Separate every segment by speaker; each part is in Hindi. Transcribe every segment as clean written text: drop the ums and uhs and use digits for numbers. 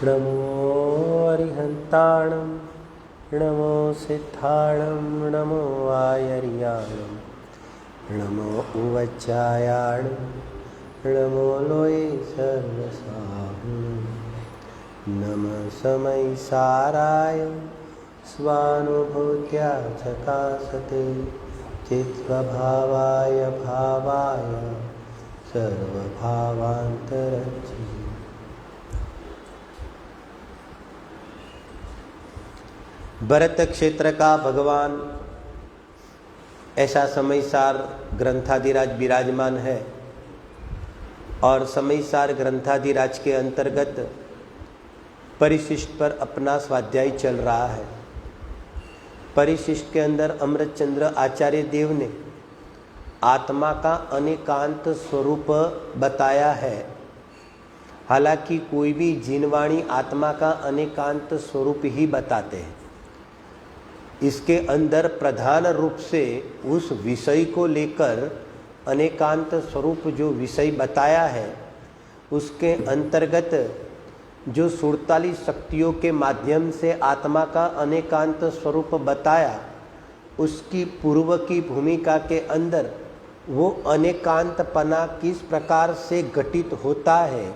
Speaker 1: नमो अरिहन्ताणं नमो सिद्धाणं नमो आयर्याणं नमो उवज्जायाणं नमो लोये सर्वसाहुं नमः समयसाराय स्वानुभूत्या चकासते चित्स्वभावाय भावाय सर्वभावान्तरच्छि। भरत क्षेत्र का भगवान ऐसा समयसार ग्रंथाधिराज विराजमान है और समयसार ग्रंथाधिराज के अंतर्गत परिशिष्ट पर अपना स्वाध्याय चल रहा है। परिशिष्ट के अंदर अमृतचंद्र आचार्य देव ने आत्मा का अनेकांत स्वरूप बताया है। हालांकि कोई भी जिनवाणी आत्मा का अनेकांत स्वरूप ही बताते हैं। इसके अंदर प्रधान रूप से उस विषय को लेकर अनेकांत स्वरूप जो विषय बताया है उसके अंतर्गत जो 47 शक्तियों के माध्यम से आत्मा का अनेकांत स्वरूप बताया, उसकी पूर्व की भूमिका के अंदर वो अनेकांतपना किस प्रकार से घटित होता है,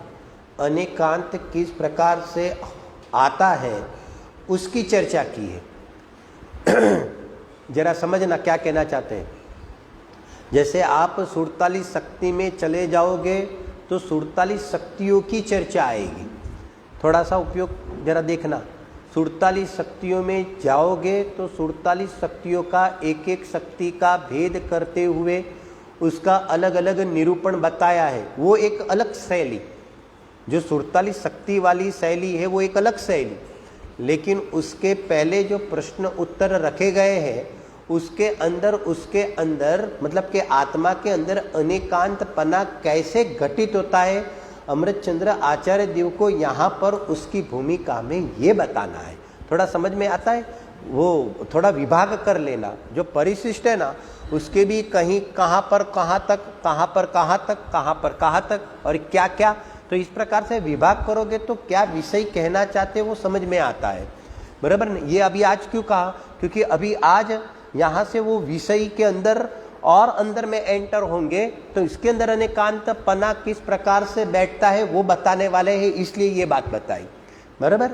Speaker 1: अनेकांत किस प्रकार से आता है, उसकी चर्चा की है। जरा समझना क्या कहना चाहते हैं। जैसे आप 47 शक्ति में चले जाओगे तो 47 शक्तियों की चर्चा आएगी। थोड़ा सा उपयोग जरा देखना। 47 शक्तियों में जाओगे तो 47 शक्तियों का एक एक शक्ति का भेद करते हुए उसका अलग अलग निरूपण बताया है। वो एक अलग शैली, जो 47 शक्ति वाली शैली है वो एक अलग शैली, लेकिन उसके पहले जो प्रश्न उत्तर रखे गए हैं उसके अंदर मतलब कि आत्मा के अंदर अनेकांतपना कैसे घटित होता है, अमृतचंद्र आचार्य देव को यहाँ पर उसकी भूमिका में ये बताना है। थोड़ा समझ में आता है, वो थोड़ा विभाग कर लेना। जो परिशिष्ट है ना उसके भी कहीं कहाँ पर कहाँ तक, कहाँ पर कहाँ तक, कहाँ पर कहाँ तक और क्या क्या, तो इस प्रकार से विभाग करोगे तो क्या विषय कहना चाहते वो समझ में आता है। बराबर। ये अभी आज क्यों कहा, क्योंकि अभी आज यहाँ से वो विषय के अंदर और अंदर में एंटर होंगे तो इसके अंदर अनेकांतपना किस प्रकार से बैठता है वो बताने वाले हैं, इसलिए ये बात बताई। बराबर।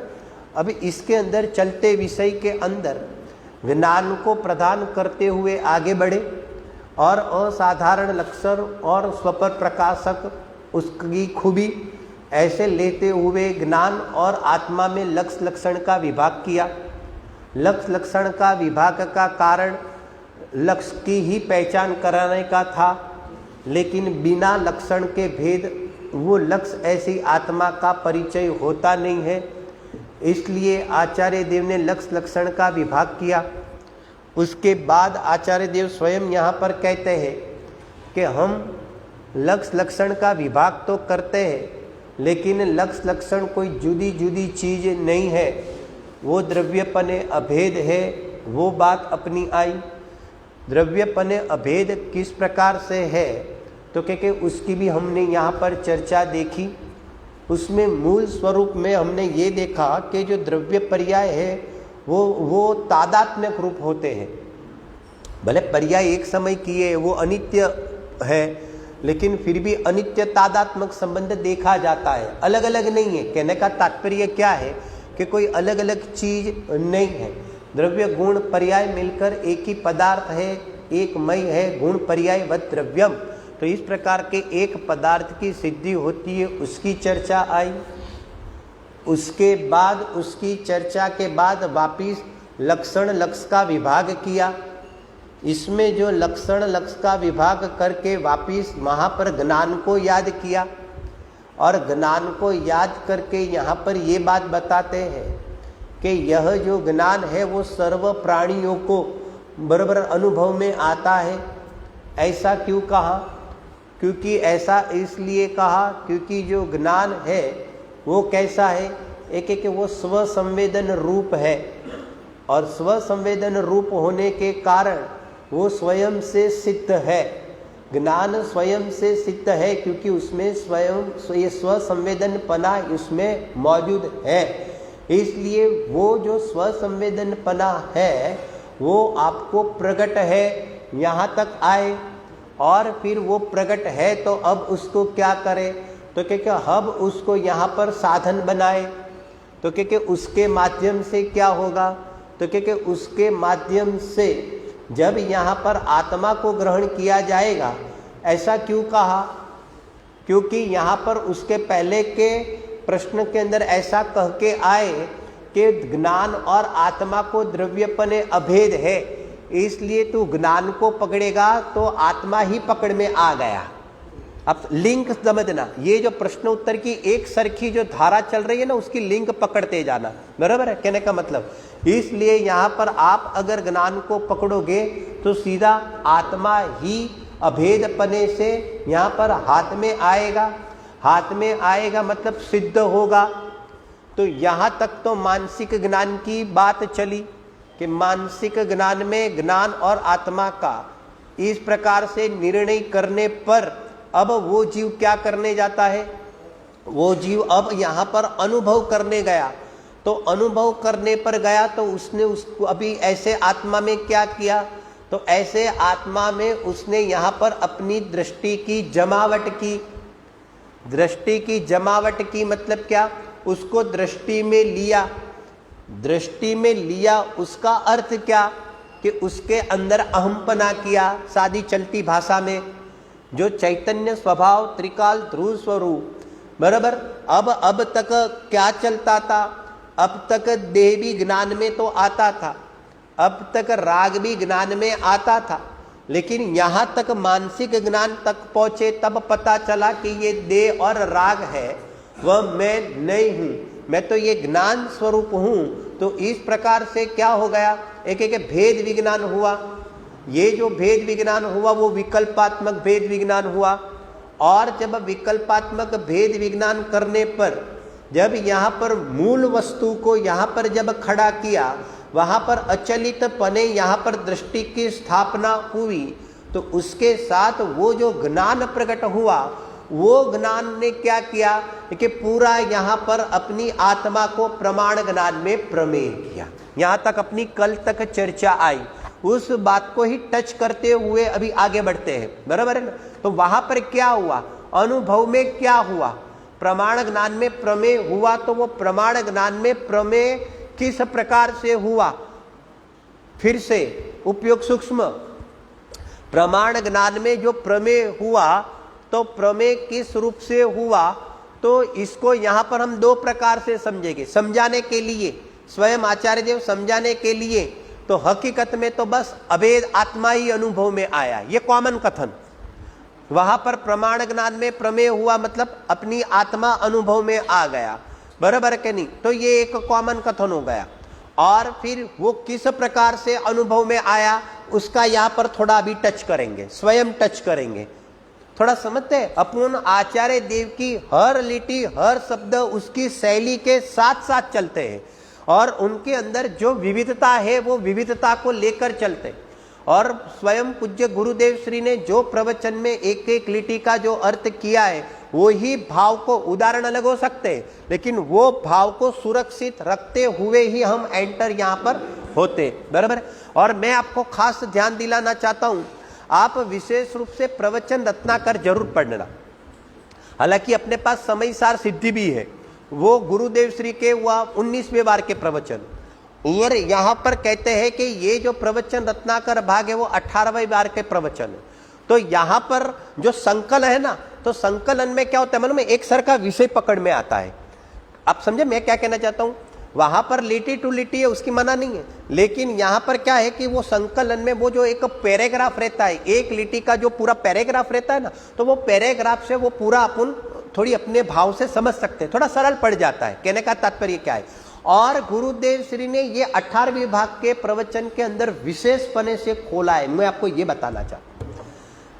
Speaker 1: अभी इसके अंदर चलते विषय के अंदर ज्ञान को प्रदान करते हुए आगे बढ़े और असाधारण लक्षण और स्वपर प्रकाशक उसकी खूबी ऐसे लेते हुए ज्ञान और आत्मा में लक्ष्य लक्षण का विभाग किया। लक्ष्य लक्षण का विभाग का कारण लक्ष्य की ही पहचान कराने का था, लेकिन बिना लक्षण के भेद वो लक्ष्य ऐसी आत्मा का परिचय होता नहीं है। इसलिए आचार्य देव ने लक्ष्य लक्षण का विभाग किया। उसके बाद आचार्य देव स्वयं यहाँ पर कहते हैं कि हम लक्ष्य लक्षण का विभाग तो करते हैं, लेकिन लक्ष्य लक्षण कोई जुदी जुदी चीज नहीं है, वो द्रव्यपने अभेद है। वो बात अपनी आई। द्रव्यपने अभेद किस प्रकार से है तो क्योंकि उसकी भी हमने यहाँ पर चर्चा देखी। उसमें मूल स्वरूप में हमने ये देखा कि जो द्रव्य पर्याय है वो तादात्म्यक रूप होते हैं। भले पर्याय एक समय किए वो अनित्य है, लेकिन फिर भी अनित्य तादात्मक संबंध देखा जाता है, अलग अलग नहीं है। कहने का तात्पर्य क्या है कि कोई अलग अलग चीज नहीं है। द्रव्य गुण पर्याय मिलकर एक ही पदार्थ है, एक मय है, गुण पर्याय व द्रव्यम। तो इस प्रकार के एक पदार्थ की सिद्धि होती है, उसकी चर्चा आई। उसके बाद उसकी चर्चा के बाद वापिस लक्षण लक्ष्य का विभाग किया। इसमें जो लक्षण लक्ष्य का विभाग करके वापिस वहाँ पर ज्ञान को याद किया और ज्ञान को याद करके यहाँ पर ये बात बताते हैं कि यह जो ज्ञान है वो सर्व प्राणियों को बराबर अनुभव में आता है। ऐसा क्यों कहा? क्योंकि ऐसा इसलिए कहा क्योंकि जो ज्ञान है वो कैसा है, एक वो स्वसंवेदन रूप है और स्वसंवेदन रूप होने के कारण वो स्वयं से सिद्ध है। ज्ञान स्वयं से सिद्ध है, क्योंकि उसमें स्वयं ये स्व संवेदनपना उसमें मौजूद है। इसलिए वो जो स्व संवेदनपना है वो आपको प्रकट है, यहाँ तक आए, और फिर वो प्रकट है तो अब उसको क्या करें, तो क्या अब उसको यहाँ पर साधन बनाए, तो क्या उसके माध्यम से क्या होगा, तो क्या उसके माध्यम से जब यहाँ पर आत्मा को ग्रहण किया जाएगा। ऐसा क्यों कहा, क्योंकि यहाँ पर उसके पहले के प्रश्न के अंदर ऐसा कह के आए कि ज्ञान और आत्मा को द्रव्यपने अभेद है, इसलिए तू ज्ञान को पकड़ेगा तो आत्मा ही पकड़ में आ गया। अब लिंक समझना, ये जो प्रश्न उत्तर की एक सरखी जो धारा चल रही है ना, उसकी लिंक पकड़ते जाना, बराबर है कहने का मतलब। इसलिए यहाँ पर आप अगर ज्ञान को पकड़ोगे तो सीधा आत्मा ही अभेदपने से यहाँ पर हाथ में आएगा, हाथ में आएगा मतलब सिद्ध होगा। तो यहाँ तक तो मानसिक ज्ञान की बात चली कि मानसिक ज्ञान में ज्ञान और आत्मा का इस प्रकार से निर्णय करने पर अब वो जीव क्या करने जाता है, वो जीव अब यहाँ पर अनुभव करने गया। तो अनुभव करने पर गया तो उसने उसको अभी ऐसे आत्मा में क्या किया, तो ऐसे आत्मा में उसने यहाँ पर अपनी दृष्टि की जमावट की। दृष्टि की जमावट की मतलब क्या, उसको दृष्टि में लिया। दृष्टि में लिया उसका अर्थ क्या कि उसके अंदर अहमपना किया। सादी चलती भाषा में जो चैतन्य स्वभाव त्रिकाल ध्रुव स्वरूप, बराबर। अब तक क्या चलता था, अब तक देह भी ज्ञान में तो आता था, अब तक राग भी ज्ञान में आता था, लेकिन यहाँ तक मानसिक ज्ञान तक पहुँचे तब पता चला कि ये देह और राग है, वह मैं नहीं हूँ, मैं तो ये ज्ञान स्वरूप हूँ। तो इस प्रकार से क्या हो गया, एक एक भेद विज्ञान हुआ। ये जो भेद विज्ञान हुआ वो विकल्पात्मक भेद विज्ञान हुआ। और जब विकल्पात्मक भेद विज्ञान करने पर जब यहाँ पर मूल वस्तु को यहाँ पर जब खड़ा किया, वहाँ पर अचलित पने यहाँ पर दृष्टि की स्थापना हुई, तो उसके साथ वो जो ज्ञान प्रकट हुआ, वो ज्ञान ने क्या किया कि पूरा यहाँ पर अपनी आत्मा को प्रमाण ज्ञान में प्रमेय किया। यहाँ तक अपनी कल तक चर्चा आई, उस बात को ही टच करते हुए अभी आगे बढ़ते हैं, बराबर है ना। तो वहां पर क्या हुआ, अनुभव में क्या हुआ, प्रमाण ज्ञान में प्रमेय हुआ। तो वो प्रमाण ज्ञान में प्रमेय किस प्रकार से हुआ, फिर से उपयोग सूक्ष्म। प्रमाण ज्ञान में जो प्रमेय हुआ तो प्रमेय किस रूप से हुआ, तो इसको यहां पर हम दो प्रकार से समझेंगे। समझाने के लिए स्वयं आचार्य देव समझाने के लिए तो हकीकत में तो बस अभेद आत्मा ही अनुभव में आया, ये कॉमन कथन। वहां पर प्रमाण ज्ञान में प्रमेय हुआ मतलब अपनी आत्मा अनुभव में आ गया, बराबर के नहीं। तो ये एक कॉमन कथन हो गया। और फिर वो किस प्रकार से अनुभव में आया उसका यहाँ पर थोड़ा अभी टच करेंगे, स्वयं टच करेंगे, थोड़ा समझते हैं। अपन आचार्य देव की हर लिटी हर शब्द उसकी शैली के साथ साथ चलते हैं और उनके अंदर जो विविधता है वो विविधता को लेकर चलते। और स्वयं पूज्य गुरुदेव श्री ने जो प्रवचन में एक एक लिटी का जो अर्थ किया है, वो ही भाव को, उदाहरण अलग हो सकते हैं लेकिन वो भाव को सुरक्षित रखते हुए ही हम एंटर यहाँ पर होते, बराबर। और मैं आपको खास ध्यान दिलाना चाहता हूँ, आप विशेष रूप से प्रवचन रत्नाकर जरूर पढ़ना। हालांकि अपने पास समय सार सिद्धि भी है, वो गुरुदेव श्री के हुआ 19वें बार के प्रवचन, और यहाँ पर कहते हैं कि ये जो प्रवचन रत्नाकर भाग है वो 18वें बार के प्रवचन है। तो यहाँ पर जो संकलन है ना, तो संकलन में क्या होता है मालूम है, एक सर का विषय पकड़ में आता है। आप समझे मैं क्या कहना चाहता हूँ, वहां पर लिटी टू लिटी है उसकी मना नहीं है, लेकिन यहाँ पर क्या है कि वो संकलन में वो जो एक पैराग्राफ रहता है, एक लिटी का जो पूरा पैराग्राफ रहता है ना, तो वो पैराग्राफ से वो पूरा अपन थोड़ी अपने भाव से समझ सकते हैं, थोड़ा सरल पड़ जाता है। कहने का तात्पर्य क्या है, और गुरुदेव श्री ने ये 18वें भाग के प्रवचन के अंदर विशेष पने से खोला है। मैं आपको ये बताना चाहता हूँ,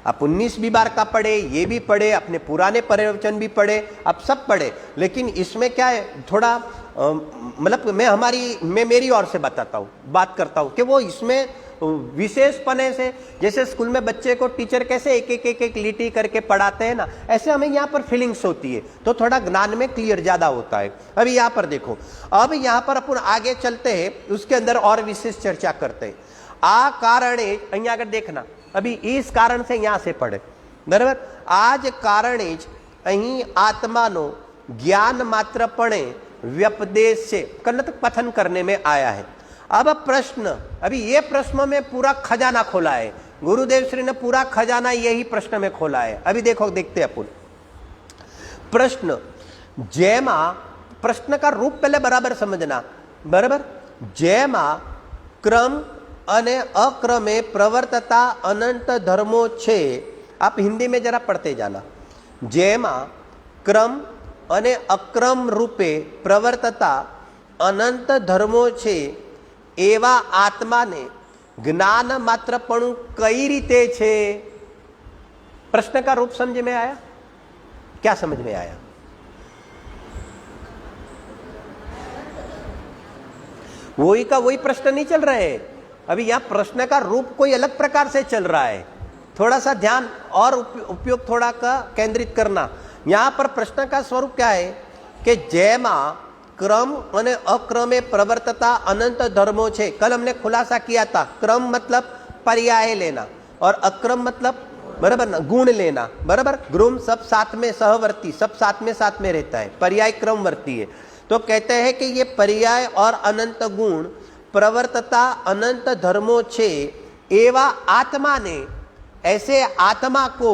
Speaker 1: आप 19वीं बार का पढ़े, ये भी पढ़े, अपने पुराने प्रवचन भी पढ़े, आप सब पढ़े, लेकिन इसमें क्या है थोड़ा मतलब मैं मेरी ओर से बताता हूँ, बात करता हूँ कि वो इसमें विशेष पने से, जैसे स्कूल में बच्चे को टीचर कैसे एक लीटी करके पढ़ाते हैं ना, ऐसे हमें यहाँ पर फीलिंग्स होती है, तो थोड़ा ज्ञान में क्लियर ज्यादा होता है। अभी यहाँ पर देखो, अब यहाँ पर अपन आगे चलते हैं, उसके अंदर और विशेष चर्चा करते हैं। आ कारणे, અહીંયા આગળ देखना, अभी इस कारण से यहाँ से पढ़े, बराबर। आज कारणे અહીં आत्मानो ज्ञान मात्रपणे व्यपदेश से कथन करने में आया है। अब प्रश्न, अभी ये प्रश्न में पूरा खजाना खोला है, गुरुदेव श्री ने पूरा खजाना यही प्रश्न में खोला है। अभी देखो, देखते हैं अपन प्रश्न। जैमा, प्रश्न का रूप पहले बराबर समझना, बराबर। जैमा क्रम अने अक्रमे प्रवर्तता अनंत धर्मो छे, आप हिंदी में जरा पढ़ते जाना। जेमा क्रम अने अक्रम रूपे प्रवर्तता अनंत धर्मो छे, एवा आत्मा ने ज्ञान मात्रपणु कई रीते छे। प्रश्न का रूप समझ में आया? क्या समझ में आया? वही का वही प्रश्न नहीं चल रहे हैं, अभी यहाँ प्रश्न का रूप कोई अलग प्रकार से चल रहा है। थोड़ा सा ध्यान और उपयोग थोड़ा का केंद्रित करना। यहाँ पर प्रश्न का स्वरूप क्या है कि जैमा क्रम और अक्रमे प्रवर्तता अनंत धर्मो छे। कल हमने खुलासा किया था, क्रम मतलब पर्याय लेना और अक्रम मतलब बराबर ना गुण लेना, बराबर। गुण सब साथ में सहवर्ती, सब साथ में रहता है, पर्याय क्रमवर्ती है। तो कहते हैं कि ये पर्याय और अनंत गुण प्रवर्तता अनंत धर्मो छे, एवा आत्मा ने, ऐसे आत्मा को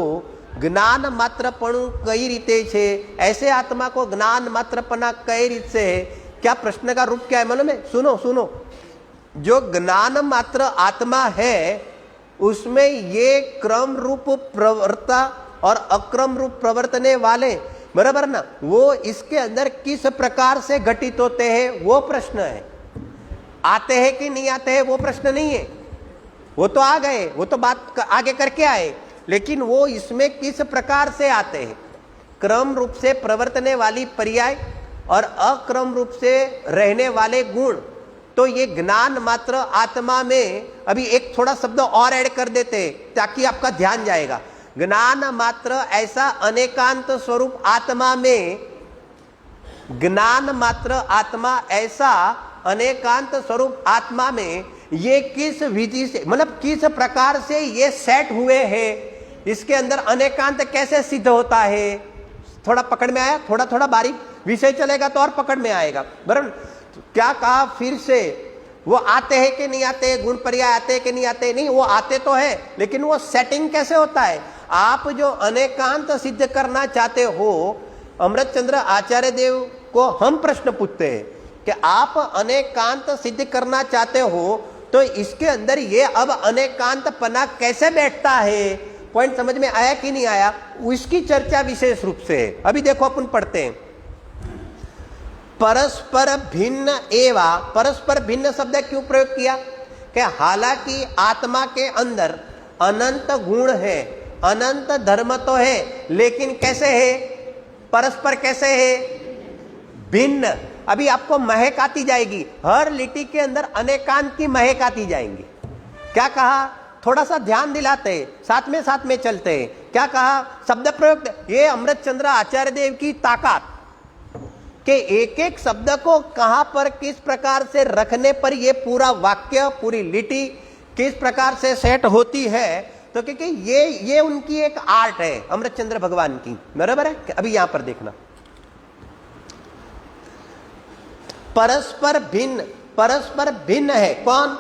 Speaker 1: ज्ञान मात्रपणु कई रीते छे, ऐसे आत्मा को ज्ञान मात्रपना कई रीत से है। क्या प्रश्न का रूप क्या है मालूम है? सुनो सुनो, जो ज्ञान मात्र आत्मा है उसमें ये क्रम रूप प्रवर्ता और अक्रम रूप प्रवर्तने वाले, बराबर ना, वो इसके अंदर किस प्रकार से घटित होते हैं वो प्रश्न है। आते हैं कि नहीं आते हैं वो प्रश्न नहीं है, वो तो आ गए, वो तो बात आगे करके आए, लेकिन वो इसमें किस प्रकार से आते हैं। क्रम रूप से प्रवर्तने वाली पर्याय और अक्रम रूप से रहने वाले गुण, तो ये ज्ञान मात्र आत्मा में, अभी एक थोड़ा शब्द और ऐड कर देते ताकि आपका ध्यान जाएगा। ज्ञान मात्र ऐसा अनेकांत स्वरूप आत्मा में, ज्ञान मात्र आत्मा ऐसा अनेकांत स्वरूप आत्मा में ये किस विधि से, मतलब किस प्रकार से ये सेट हुए हैं, इसके अंदर अनेकांत कैसे सिद्ध होता है। थोड़ा पकड़ में आया? थोड़ा थोड़ा बारीक विषय चलेगा तो और पकड़ में आएगा, बराबर। क्या कहा फिर से? वो आते हैं कि नहीं आते, गुण पर्याय आते हैं कि नहीं आते? नहीं, वो आते तो है, लेकिन वो सेटिंग कैसे होता है। आप जो अनेकांत सिद्ध करना चाहते हो, अमृतचंद्र आचार्य देव को हम प्रश्न पूछते हैं कि आप अनेकांत सिद्ध करना चाहते हो तो इसके अंदर ये अब अनेकांत पना कैसे बैठता है। पॉइंट समझ में आया कि नहीं आया? उसकी चर्चा विशेष रूप से है। अभी देखो अपन पढ़ते हैं, परस्पर भिन्न एवा। परस्पर भिन्न शब्द क्यों प्रयोग किया? कि हालांकि आत्मा के अंदर अनंत गुण है, अनंत धर्म तो है, लेकिन कैसे है? परस्पर कैसे है? भिन्न। अभी आपको महक आती जाएगी, हर लिटी के अंदर अनेकांत की महक आती जाएंगी। क्या कहा? थोड़ा सा ध्यान दिलाते हैं, साथ में चलते हैं। क्या कहा? शब्द प्रयोग। ये अमृतचंद्र आचार्य देव की ताकत कि एक एक शब्द को कहां पर किस प्रकार से रखने पर ये पूरा वाक्य, पूरी लिटी किस प्रकार से सेट होती है। तो क्योंकि ये उनकी एक आर्ट है अमृतचंद्र भगवान की, बराबर है। अभी यहां पर देखना, परस्पर भिन्न है। कौन?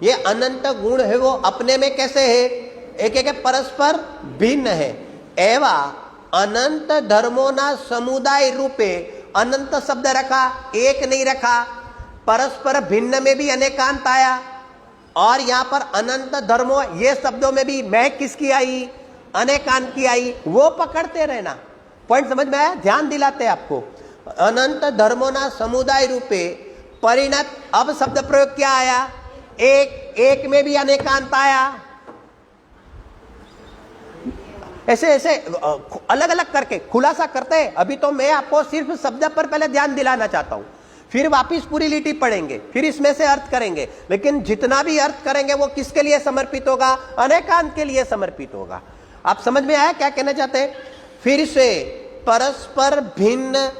Speaker 1: ये अनंत गुण है, वो अपने में कैसे है? एक एक परस्पर भिन्न है। एवा अनंत धर्मों ना समुदाय रूपे, अनंत शब्द रखा, एक नहीं रखा। परस्पर भिन्न में भी अनेकांत आया और यहाँ पर अनंत धर्मों, ये शब्दों में भी महक किसकी आई? अनेकांत की आई। वो पकड़ते रहना, पॉइंट समझ में आया? ध्यान दिलाते आपको। अनंत धर्मों ना समुदाय रूपे परिणत। अब शब्द प्रयोग क्या आया? एक में भी अनेकांत आया। ऐसे अलग अलग करके खुलासा करते हैं। अभी तो मैं आपको सिर्फ शब्द पर पहले ध्यान दिलाना चाहता हूं फिर वापिस पूरी लिटी पढ़ेंगे, फिर इसमें से अर्थ करेंगे, लेकिन जितना भी अर्थ करेंगे वो किसके लिए समर्पित होगा? अनेकांत के लिए समर्पित होगा। आप समझ में आया क्या कहना चाहते हैं? फिर से परस्पर भिन्न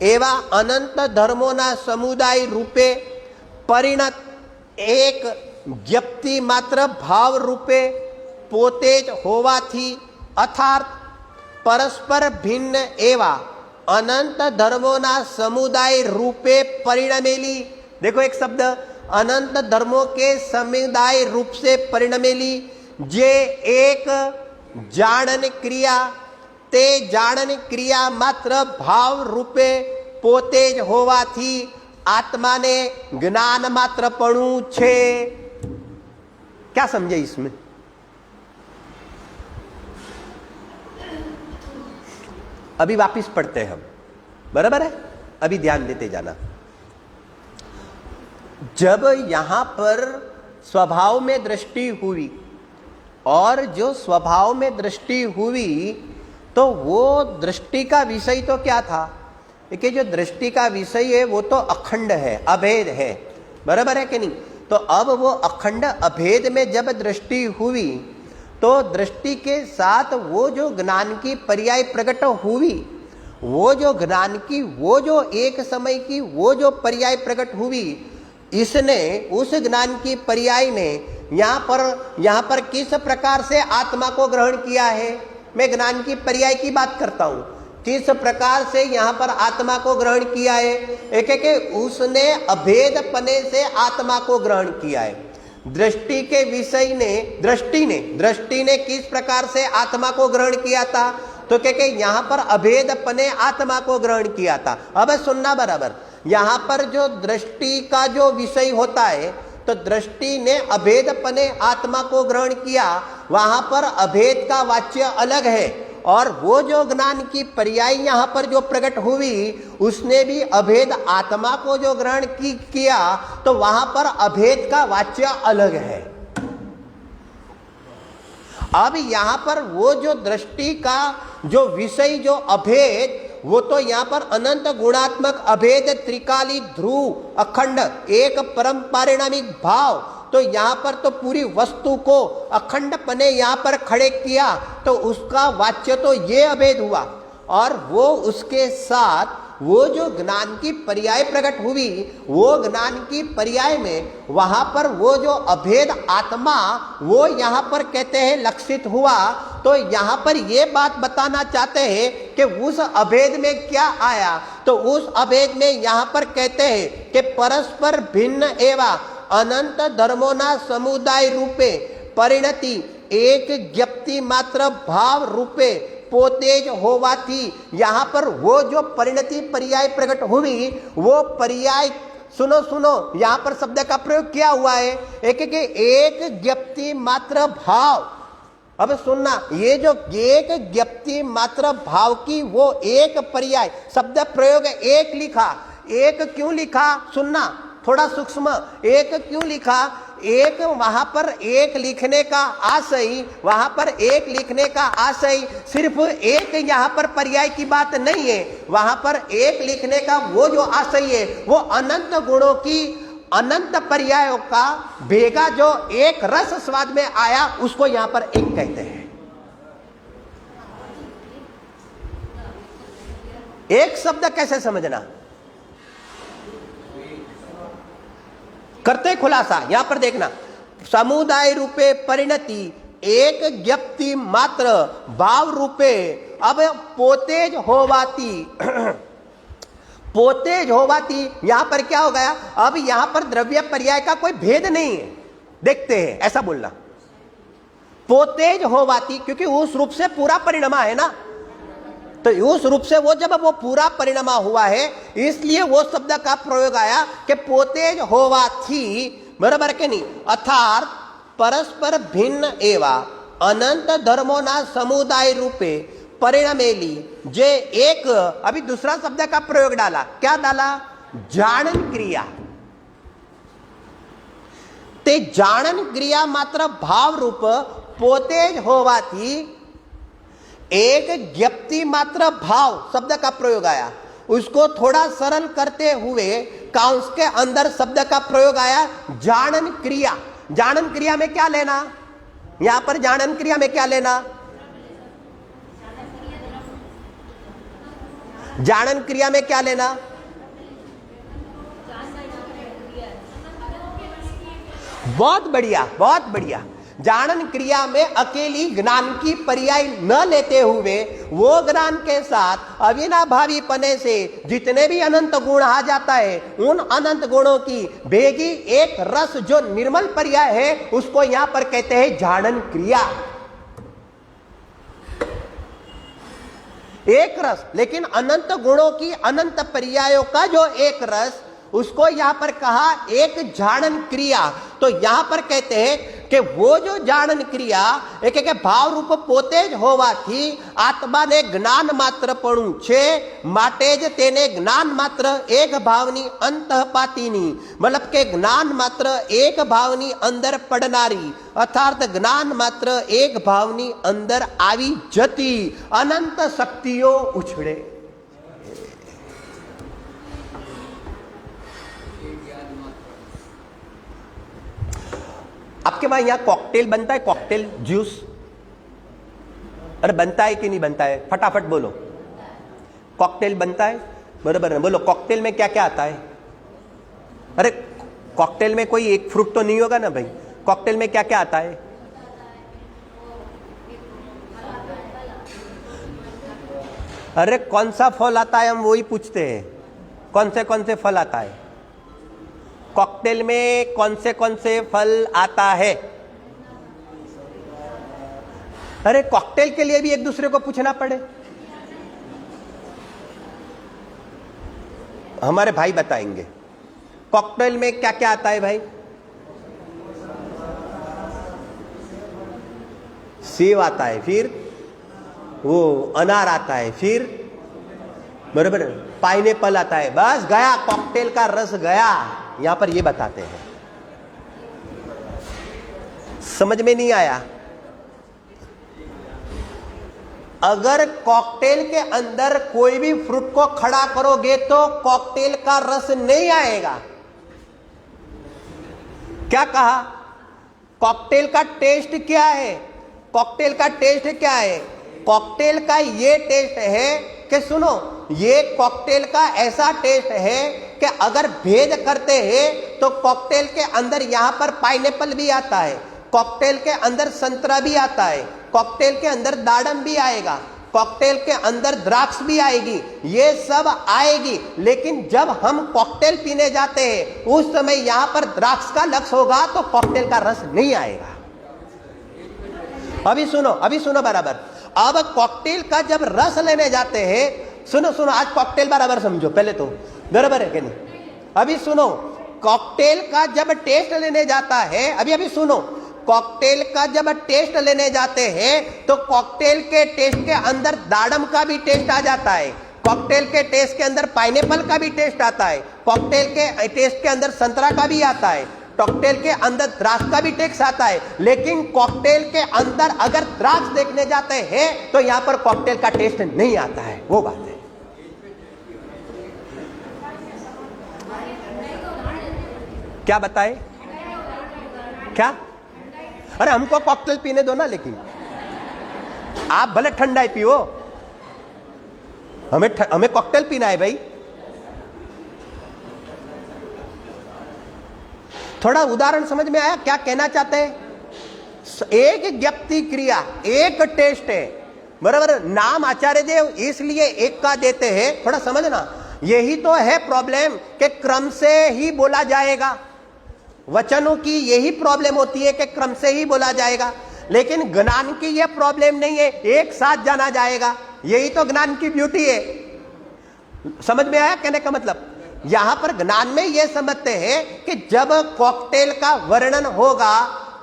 Speaker 1: एवं अनंत धर्मोना समुदाय रूपे परिणत एक વ્યક્તિ માત્ર ભાવ રૂપે પોતે જ હોવાથી અર્થાત પરસ્પર ભિન્ન એવા અનંત ધર્મોના સમુદાય रूपे परिणमेली। देखो एक शब्द, अनंत धर्मों के समुदाय रूप से परिणमेली, जे एक जाणन क्रिया ते जाणन क्रिया मात्र भाव रूपे पोते ज होवाथी आत्मा ने ज्ञान मात्र पणु छे। क्या समझे इसमें? अभी वापिस पढ़ते हैं हम, बराबर है? अभी ध्यान देते जाना। जब यहां पर स्वभाव में दृष्टि हुई, और जो स्वभाव में दृष्टि हुई तो वो दृष्टि का विषय तो क्या था? देखिए, जो दृष्टि का विषय है वो तो अखंड है, अभेद है, बराबर है कि नहीं? तो अब वो अखंड अभेद में जब दृष्टि हुई तो दृष्टि के साथ वो जो ज्ञान की पर्याय प्रकट हुई, वो जो ज्ञान की वो जो एक समय की वो जो पर्याय प्रकट हुई, इसने उस ज्ञान की पर्याय ने यहाँ पर किस प्रकार से आत्मा को ग्रहण किया है? मैं ज्ञान की पर्याय की बात करता हूँ। किस प्रकार से यहाँ पर आत्मा को ग्रहण किया है? एक उसने अभेदपने से आत्मा को ग्रहण किया है। दृष्टि के विषय ने दृष्टि ने किस प्रकार से आत्मा को ग्रहण किया था? तो क्या यहाँ पर अभेदपने आत्मा को ग्रहण किया था। अब सुनना बराबर, यहाँ पर जो दृष्टि का जो विषय होता है, तो दृष्टि ने अभेदपने आत्मा को ग्रहण किया, वहां पर अभेद का वाच्य अलग है, और वो जो ज्ञान की पर्याय यहाँ पर जो प्रकट हुई, उसने भी अभेद आत्मा को जो ग्रहण किया, तो वहां पर अभेद का वाच्य अलग है। अब यहाँ पर वो जो दृष्टि का जो विषय जो अभेद, वो तो यहाँ पर अनंत गुणात्मक अभेद त्रिकाली ध्रुव अखंड एक परम पारिणामिक भाव, तो यहाँ पर तो पूरी वस्तु को अखंडपने यहाँ पर खड़े किया, तो उसका वाच्य तो ये अभेद हुआ। और वो उसके साथ वो जो ज्ञान की पर्याय प्रकट हुई, वो ज्ञान की पर्याय में वहां पर वो जो अभेद आत्मा वो यहाँ पर कहते हैं लक्षित हुआ। तो यहाँ पर ये बात बताना चाहते हैं कि उस अभेद में क्या आया? तो उस अभेद में यहाँ पर कहते हैं कि परस्पर भिन्न एवं अनंत धर्मोना समुदाय रूपे परिणति एक ज्ञप्ति मात्र भाव रूपे पोतेज होवाथी, यहाँ पर वो जो परिणति पर्याय प्रकट हुई, वो पर्याय सुनो यहाँ पर शब्द का प्रयोग किया हुआ है, एक ज्ञप्ति मात्र भाव। अब सुनना, ये जो एक ज्ञप्ति मात्र भाव की वो एक पर्याय शब्द प्रयोग एक लिखा। एक क्यों लिखा? सुनना थोड़ा सूक्ष्म, एक क्यों लिखा? एक वहां पर एक लिखने का आशय, वहां पर एक लिखने का आशय सिर्फ एक यहाँ पर पर्याय की बात नहीं है। वहां पर एक लिखने का वो जो आशय है, वो अनंत गुणों की अनंत पर्यायों का भेगा जो एक रस स्वाद में आया, उसको यहाँ पर एक कहते हैं। एक शब्द कैसे समझना? करते खुलासा, यहां पर देखना, समुदाय रूपे परिणति एक ज्ञप्ति मात्र भाव रूपे। अब पोतेज होवाती यहां पर क्या हो गया? अब यहां पर द्रव्य पर्याय का कोई भेद नहीं है। देखते हैं, ऐसा बोलना पोतेज होवाती, क्योंकि उस रूप से पूरा परिणमा है ना, तो उस रूप से वो जब वो पूरा परिणमा हुआ है, इसलिए वो शब्द का प्रयोग आया कि पोतेज होवा थी, बराबर के नहीं? अर्थात परस्पर भिन्न एवं अनंत धर्मोना समुदाय रूपे परिणमेली, जे एक, अभी दूसरा शब्द का प्रयोग डाला। क्या डाला? जाणन क्रिया। ते जाणन क्रिया मात्र भाव रूप पोतेज होवा थी, एक ज्ञप्ति मात्र भाव शब्द का प्रयोग आया। उसको थोड़ा सरल करते हुए कांस के अंदर शब्द का प्रयोग आया जानन क्रिया। जानन क्रिया में क्या लेना, यहां पर जानन क्रिया में क्या लेना, जानन क्रिया में क्या लेना, बहुत बढ़िया बहुत बढ़िया। जानन क्रिया में अकेली ज्ञान की पर्याय न लेते हुए वो ज्ञान के साथ अविनाभावी पने से जितने भी अनंत गुण आ जाता है, उन अनंत गुणों की भेगी एक रस जो निर्मल पर्याय है, उसको यहां पर कहते हैं जानन क्रिया। एक रस, लेकिन अनंत गुणों की अनंत पर्यायों का जो एक रस, उसको यहां पर कहा एक जानन क्रिया। तो यहां पर कहते हैं कि वो जो जानन क्रिया एक एक भाव रूप पोते ज होवाથી આત્માને જ્ઞાન માત્ર પણું છે, માટે જ તેને જ્ઞાન માત્ર એક ભાવની અંતઃપાતીની, मतलब કે જ્ઞાન માત્ર એક ભાવની અંદર પડનારી, અર્થાત જ્ઞાન માત્ર એક ભાવની અંદર આવી જતી અનંત શક્તિઓ ઉછળે। आपके वहां यहां कॉकटेल बनता है, कॉकटेल जूस, अरे बनता है कि नहीं बनता है, फटाफट बोलो। कॉकटेल बनता है, बराबर है, बोलो कॉकटेल में क्या क्या आता है। अरे कॉकटेल में कोई एक फ्रूट तो नहीं होगा ना भाई, कॉकटेल में क्या क्या आता है। अरे कौन सा फल आता है, हम वही पूछते हैं, कौन से फल आता है कॉकटेल में, कौन से फल आता है। अरे कॉकटेल के लिए भी एक दूसरे को पूछना पड़े, हमारे भाई बताएंगे कॉकटेल में क्या क्या आता है भाई। सेब आता है, फिर वो अनार आता है, फिर बराबर पाइनएप्पल आता है, बस गया कॉकटेल का रस गया। यहां पर ये बताते हैं, समझ में नहीं आया। अगर कॉकटेल के अंदर कोई भी फ्रूट को खड़ा करोगे तो कॉकटेल का रस नहीं आएगा। क्या कहा, कॉकटेल का टेस्ट क्या है, कॉकटेल का टेस्ट क्या है, कॉकटेल का ये टेस्ट है कि सुनो, ये कॉकटेल का ऐसा टेस्ट है कि अगर भेद करते हैं तो कॉकटेल के अंदर यहां पर पाइनएप्पल भी आता है, कॉकटेल के अंदर संतरा भी आता है, कॉकटेल के अंदर दाडम भी आएगा, कॉकटेल के अंदर द्राक्ष भी आएगी, ये सब आएगी। लेकिन जब हम कॉकटेल पीने जाते हैं उस समय यहां पर द्राक्ष का लक्ष्य होगा तो कॉकटेल का रस नहीं आएगा। अभी सुनो बराबर। अब कॉकटेल का जब रस लेने जाते हैं, सुनो आज कॉकटेल बराबर समझो पहले तो, बराबर है कि नहीं। अभी सुनो, कॉकटेल का जब टेस्ट लेने जाता है, अभी सुनो, कॉकटेल का जब टेस्ट लेने जाते हैं तो कॉकटेल के टेस्ट के अंदर दाडम का भी टेस्ट आ जाता है, कॉकटेल के टेस्ट के अंदर पाइनएप्पल का भी टेस्ट आता है, कॉकटेल के टेस्ट के अंदर संतरा का भी आता है, कॉकटेल के अंदर द्राक्ष का भी टेस्ट आता है। लेकिन कॉकटेल के अंदर अगर द्राक्ष देखने जाते हैं तो यहां पर कॉकटेल का टेस्ट नहीं आता है, वो बात है। क्या बताए, क्या, अरे हमको कॉकटेल पीने दो ना, लेकिन आप भले ठंडा ही पियो, हमें कॉकटेल पीना है भाई। थोड़ा उदाहरण समझ में आया क्या कहना चाहते हैं। एक ज्ञप्ति क्रिया, एक टेस्ट है, बराबर। नाम आचार्य देव इसलिए एक का देते हैं, थोड़ा समझना। यही तो है प्रॉब्लम कि क्रम से ही बोला जाएगा, वचनों की यही प्रॉब्लम होती है कि क्रम से ही बोला जाएगा। लेकिन ज्ञान की यह प्रॉब्लम नहीं है, एक साथ जाना जाएगा, यही तो ज्ञान की ब्यूटी है। समझ में आया कहने का मतलब। यहां पर ज्ञान में यह समझते हैं कि जब कॉकटेल का वर्णन होगा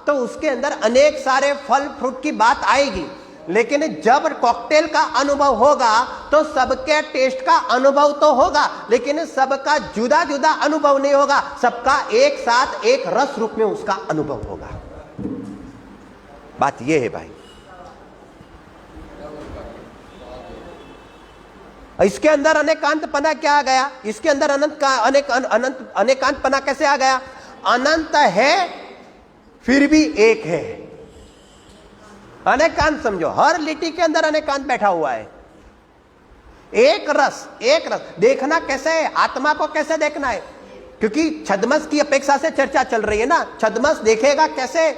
Speaker 1: तो उसके अंदर अनेक सारे फल फ्रूट की बात आएगी, लेकिन जब कॉकटेल का अनुभव होगा तो सबके टेस्ट का अनुभव तो होगा, लेकिन सबका जुदा जुदा अनुभव नहीं होगा, सबका एक साथ एक रस रूप में उसका अनुभव होगा। बात यह है भाई। इसके अंदर अनेकांत पना क्या आ गया? इसके अंदर अनेकांत पना कैसे आ गया? अनंत है फिर भी एक है। अनेकांत समझो, हर लिटी के अंदर अनेकांत बैठा हुआ है। एक रस देखना कैसे है? आत्मा को कैसे देखना है? क्योंकि छद्मस की अपेक्षा से चर्चा चल रही है ना। छद्मस देखेगा कैसे?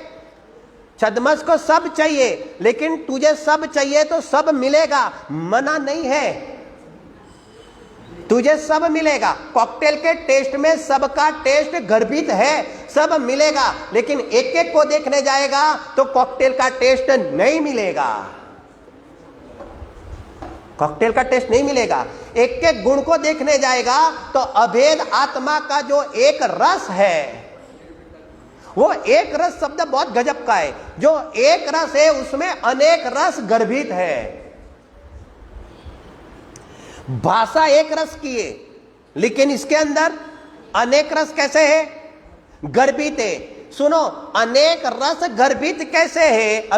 Speaker 1: छद्मस को सब चाहिए, लेकिन तुझे सब चाहिए तो सब मिलेगा, मना नहीं है, तुझे सब मिलेगा। कॉकटेल के टेस्ट में सबका टेस्ट गर्भित है, सब मिलेगा, लेकिन एक एक को देखने जाएगा तो कॉकटेल का टेस्ट नहीं मिलेगा। कॉकटेल का टेस्ट नहीं मिलेगा। एक एक गुण को देखने जाएगा तो अभेद आत्मा का जो एक रस है, वो एक रस शब्द बहुत गजब का है। जो एक रस है उसमें अनेक रस गर्भित है। भाषा एक रस की है, लेकिन इसके अंदर अनेक रस कैसे है? गर्भित है। सुनो, अनेक रस गर्भित कैसे है?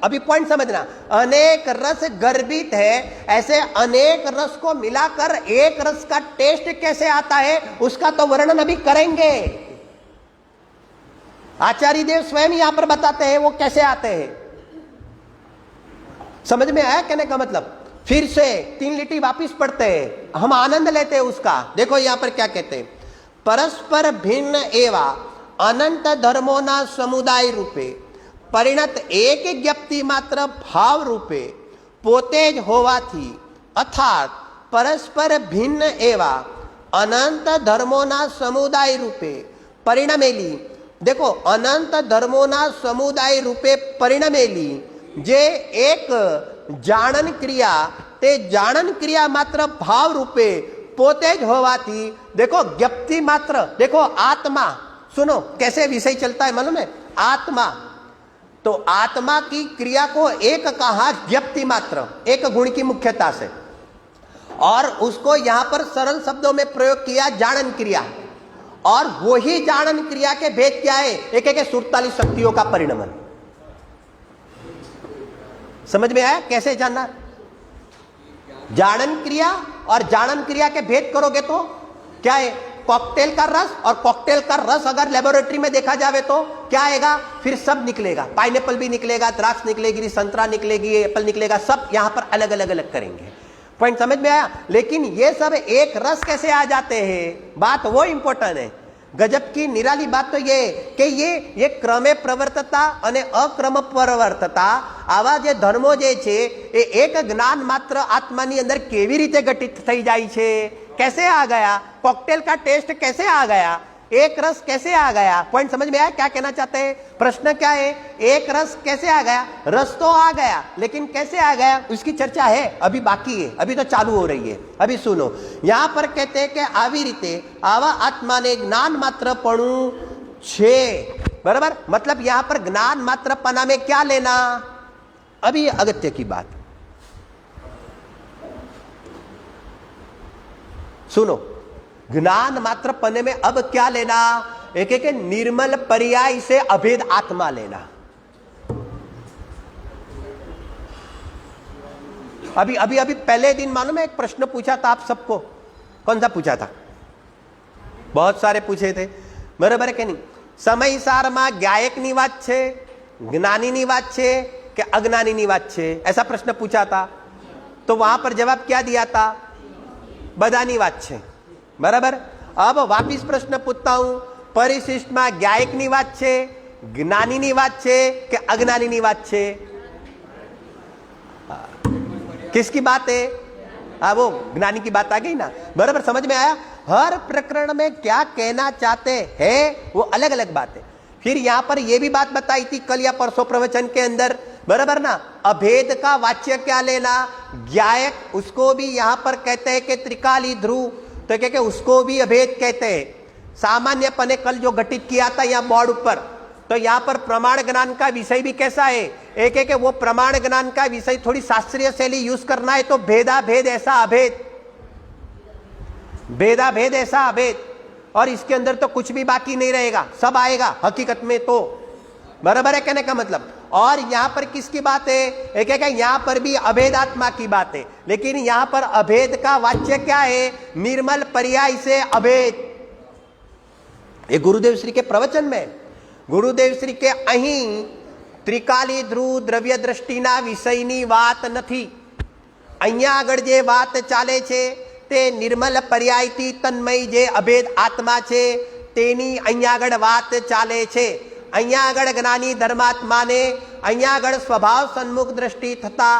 Speaker 1: अभी पॉइंट समझना। अनेक रस गर्भित है, ऐसे अनेक रस को मिलाकर एक रस का टेस्ट कैसे आता है, उसका तो वर्णन अभी करेंगे। आचार्य देव स्वयं यहां पर बताते हैं वो कैसे आते हैं। समझ में आया कहने का मतलब? फिर से 3 लिटी वापिस पढ़ते हैं, हम आनंद लेते हैं उसका। देखो यहां पर क्या कहते हैं? परस्पर भिन्न एवा अनंत धर्मोना समुदाय रूपे परिणत एक ज्ञप्ति मात्र भाव रूपे पोते ज होवाथी, अर्थात परस्पर भिन्न एवा अनंत धर्मोना समुदाय रूपे परिणमेली। देखो, अनंत धर्मोना समुदाय रूपे परिणमेली जे एक जाणन क्रिया ते जाणन क्रिया मात्र भाव रूपे पोते ज होवाथी। देखो ज्ञप्ति मात्र, देखो आत्मा, सुनो कैसे विषय चलता है मालूम है? आत्मा, तो आत्मा की क्रिया को एक कहा ज्ञप्ति मात्र, एक गुण की मुख्यता से, और उसको यहां पर सरल शब्दों में प्रयोग किया जाणन क्रिया। और वही जाणन क्रिया के भेद क्या है? एक एक 47 शक्तियों का परिणमन। समझ में आया कैसे जानना? जाणन क्रिया और जाणन क्रिया के भेद करोगे तो क्या है? कॉकटेल का रस, और कॉकटेल का रस अगर लेबोरेटरी में देखा जावे तो क्या आएगा? फिर सब निकलेगा, पाइनएप्पल भी निकलेगा, द्राक्ष निकलेगी, संतरा निकलेगी, एप्पल निकलेगा, सब यहां पर अलग अलग करेंगे। पॉइंट समझ में आया? लेकिन ये सब एक रस कैसे आ जाते हैं, बात वो इंपॉर्टेंट है। गजब की निराली बात तो ये कि ये क्रमे प्रवर्तता અને અક્રમ પ્રવર્તતા આવા જે ધર્મો જે છે એ એક જ્ઞાન માત્ર આત્માની અંદર કેવી રીતે ઘટિત થઈ જાય છે? कैसे आ गया? कॉकटेल का टेस्ट कैसे आ गया? एक रस कैसे आ गया? पॉइंट समझ में आया क्या कहना चाहते हैं? प्रश्न क्या है? एक रस कैसे आ गया? रस तो आ गया, लेकिन कैसे आ गया उसकी चर्चा है, अभी बाकी है, अभी तो चालू हो रही है। अभी सुनो, यहां पर कहते हैं कि आवी रीते आवा आत्मा ने ज्ञान मात्र पणु छे, बराबर? मतलब यहां पर ज्ञान मात्र पना में क्या लेना? अभी अगत्य की बात सुनो, ज्ञान मात्र पने में अब क्या लेना? एक एक निर्मल पर्याय से अभेद आत्मा लेना। अभी पहले दिन मालूम है एक प्रश्न पूछा था आप सबको। कौन सा पूछा था? बहुत सारे पूछे थे, बराबर है कि नहीं? समय सार में गायक नी बात छे, ज्ञानी नी बात छे कि अज्ञानी नी बात छे, ऐसा प्रश्न पूछा था। तो वहां पर जवाब क्या दिया था? बधानी बात छे, बराबर। अब वापिस प्रश्न पूछता हूं, परिशिष्ट में गायक नी बात छे, ज्ञानी नी बात छे कि अज्ञानी नी बात छे? किसकी बात है? वो ज्ञानी की बात आ गई ना, बराबर। समझ में आया? हर प्रकरण में क्या कहना चाहते हैं वो अलग अलग बात है। फिर यहां पर यह भी बात बताई थी कल या परसों प्रवचन के अंदर, बराबर ना? अभेद का वाच्य क्या लेना? ज्ञायक, उसको भी यहां पर कहते हैं कि त्रिकाली ध्रुव, तो क्या उसको भी अभेद कहते हैं। सामान्य पने कल जो घटित किया था यहां बोर्ड ऊपर, तो यहां पर प्रमाण ज्ञान का विषय भी कैसा है? एक एक वो प्रमाण ज्ञान का विषय थोड़ी शास्त्रीय शैली यूज करना है तो भेदा भेद ऐसा अभेद, भेदा भेद ऐसा अभेद, और इसके अंदर तो कुछ भी बाकी नहीं रहेगा, सब आएगा हकीकत में, तो बराबर है कहने का मतलब। और यहां पर किसकी बात है? एक है यहां पर भी अभेद आत्मा की बात है, लेकिन यहां पर अभेद का वाच्य क्या है? निर्मल पर्याय से अभेद। ये गुरुदेव श्री के प्रवचन में, गुरुदेव श्री के અહીં ત્રિકાલી ધ્રુવ દ્રવ્ય દ્રષ્ટિના વિષયની વાત નથી. અહીંયા આગળ જે વાત ચાલે છે તે નિર્મલ પર્યાયથી તન્મય જે અભેદ આત્મા છે તેની અહીંયા આગળ વાત ચાલે છે. અહીંયા આગળ જ્ઞાની ધર્માત્માને અહીંયા આગળ સ્વભાવ સન્મુખ દ્રષ્ટિ થતા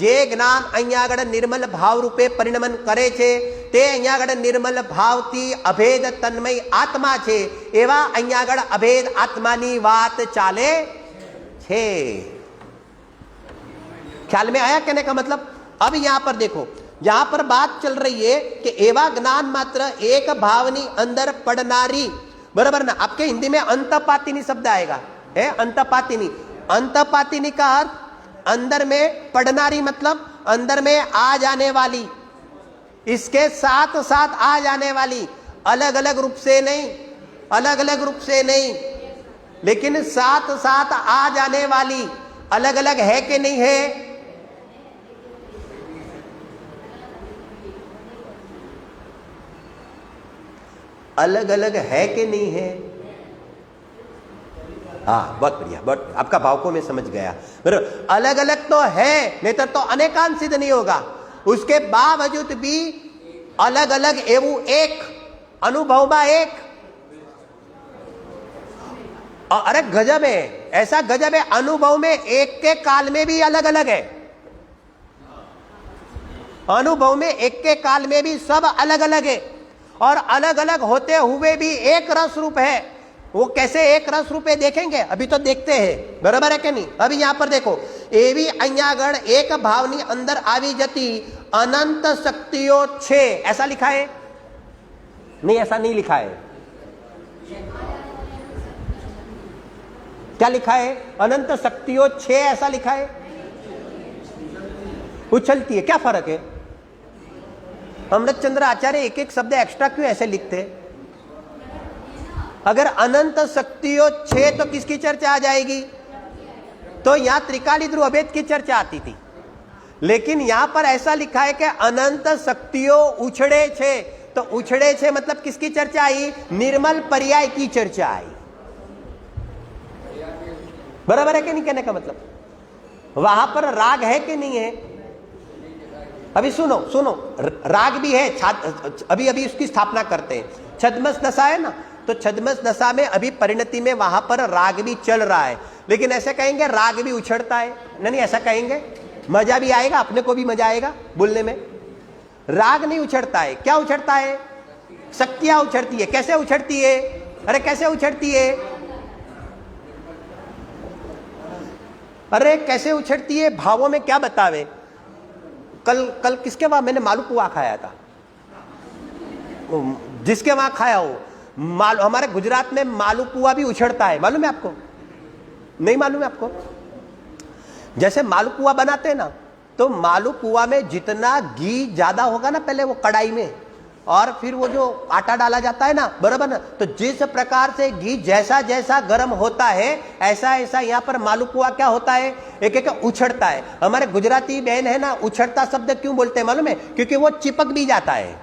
Speaker 1: જે જ્ઞાન અહીંયા આગળ નિર્મલ ભાવ રૂપે પરિણમન કરે છે તે અહીંયા આગળ નિર્મલ ભાવથી અભેદ તન્મય આત્મા છે, એવા અહીંયા આગળ અભેદ આત્માની વાત ચાલે छे. ख्याल में आया कहने का मतलब? अब यहां पर देखो, यहां पर बात चल रही है कि एवा ज्ञान मात्र एक भावनी अंदर पड़नारी, बराबर ना? आपके हिंदी में अंतपातिनी शब्द आएगा, है अंतपातिनी. अंतपातिनी का अर्थ अंदर में पड़नारी, मतलब अंदर में आ जाने वाली, इसके साथ साथ आ जाने वाली, अलग अलग रूप से नहीं, अलग अलग रूप से नहीं, लेकिन साथ साथ आ जाने वाली. अलग अलग है कि नहीं है? अलग अलग है कि नहीं है? हाँ, बहुत बढ़िया, बहुत. आपका भाव को मैं समझ गया. बराबर, अलग अलग तो है, नहीं तो अनेकांत सिद्ध नहीं होगा. उसके बावजूद भी अलग अलग एवं एक अनुभव में एक. अरे गजब है, ऐसा गजब है, अनुभव में एक के काल में भी अलग अलग है. अनुभव में एक के काल में भी सब अलग अलग है, और अलग अलग होते हुए भी एक रस रूप है. वो कैसे एक रस रूप है देखेंगे, अभी तो देखते हैं, बराबर है कि नहीं? अभी यहां पर देखो, एवी अय्यागढ़ एक भावनी अंदर आवी जती अनंत शक्तियों छे, ऐसा लिखा है? नहीं, ऐसा नहीं लिखा है. क्या लिखा है? अनंत शक्तियों छे ऐसा लिखा है. उछलती है, क्या फर्क है? अमृत चंद्र आचार्य एक एक शब्द एक्स्ट्रा क्यों ऐसे लिखते? अगर अनंत शक्तियों छे तो किसकी चर्चा आ जाएगी? तो यहां त्रिकाली ध्रुव अभेद की चर्चा आती थी, लेकिन यहां पर ऐसा लिखा है कि अनंत शक्तियों उछड़े छे. तो उछड़े छे मतलब किसकी चर्चा आई? निर्मल पर्याय की चर्चा आई. बराबर है कि नहीं कहने का मतलब? वहां पर राग है कि नहीं है? अभी सुनो सुनो, राग भी है. अभी अभी उसकी स्थापना करते हैं. छद्मस दशा है ना, तो छद्मस दशा में अभी परिणति में वहां पर राग भी चल रहा है, लेकिन ऐसे कहेंगे राग भी उछड़ता है? नहीं, ऐसा कहेंगे, मजा भी आएगा, अपने को भी मजा आएगा बोलने में. राग नहीं उछड़ता है. क्या उछड़ता है? शक्तियां उछड़ती है. कैसे उछड़ती है? अरे कैसे उछड़ती है? अरे कैसे उछड़ती है? भावों में क्या बतावे? कल किसके वहां मैंने मालपुआ खाया था, जिसके वहां खाया हो. हमारे गुजरात में मालपुआ भी उछड़ता है, मालूम है आपको? नहीं मालूम है आपको? जैसे मालपुआ बनाते हैं ना, तो मालपुआ में जितना घी ज्यादा होगा ना पहले वो कढ़ाई में, और फिर वो जो आटा डाला जाता है ना, बराबर ना, तो जिस प्रकार से घी जैसा जैसा गर्म होता है ऐसा ऐसा यहाँ पर मालपुआ क्या होता है? एक एक उछड़ता है. हमारे गुजराती बहन है ना, उछड़ता शब्द क्यों बोलते हैं मालूम है? क्योंकि वो चिपक भी जाता है.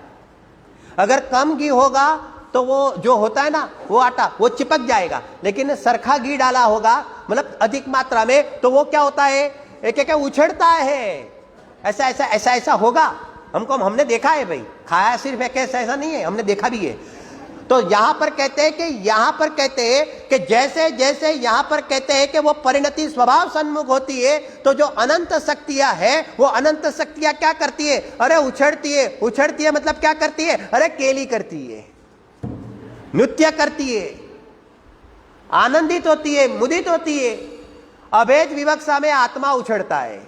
Speaker 1: अगर कम घी होगा तो वो जो होता है ना वो आटा वो चिपक जाएगा, लेकिन सरखा घी डाला होगा मतलब अधिक मात्रा में, तो वो क्या होता है? एक एक उछड़ता है. ऐसा ऐसा ऐसा ऐसा होगा. हमने देखा है भाई, खाया सिर्फ एक ऐसा नहीं है, हमने देखा भी है. तो यहां पर कहते हैं कि यहां पर कहते हैं कि जैसे जैसे यहां पर कहते हैं कि वो परिणति स्वभाव सन्मुख होती है, तो जो अनंत शक्तियां है वो अनंत शक्तियां क्या करती है? अरे उछड़ती है. उछड़ती है मतलब क्या करती है? अरे केली करती है, नृत्य करती है, आनंदित होती है, मुदित होती है. अभेद विवक्षा में आत्मा उछड़ता है.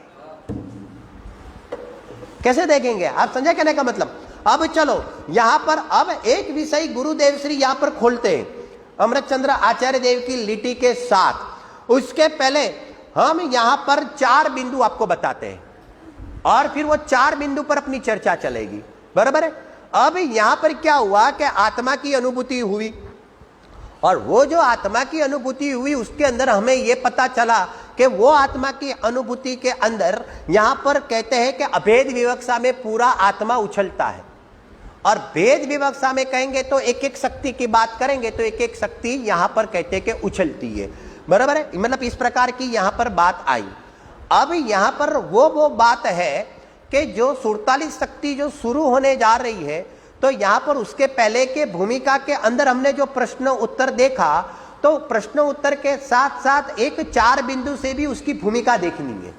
Speaker 1: कैसे देखेंगे आप? समझे कहने का मतलब? अब चलो यहां पर अब एक विषय गुरुदेव श्री यहां पर खोलते हैं अमृत चंद्र आचार्य देव की लिटी के साथ. उसके पहले हम यहां पर 4 बिंदु आपको बताते हैं, और फिर वो 4 बिंदु पर अपनी चर्चा चलेगी. बराबर है? अब यहां पर क्या हुआ कि आत्मा की अनुभूति हुई, और वो जो आत्मा की अनुभूति हुई उसके अंदर हमें ये पता चला कि वो आत्मा की अनुभूति के अंदर यहां पर कहते हैं कि अभेद विवक्षा में पूरा आत्मा उछलता है, और भेद विवक्षा में कहेंगे तो एक एक शक्ति की बात करेंगे तो एक एक शक्ति यहां पर कहते हैं कि उछलती है। बराबर है, मतलब इस प्रकार की यहां पर बात आई। अब यहां पर वो बात है कि जो 47 शक्ति जो शुरू होने जा रही है, तो यहां पर उसके पहले के भूमिका के अंदर हमने जो प्रश्न उत्तर देखा, तो प्रश्न उत्तर के साथ साथ एक 4 बिंदु से भी उसकी भूमिका देखनी है।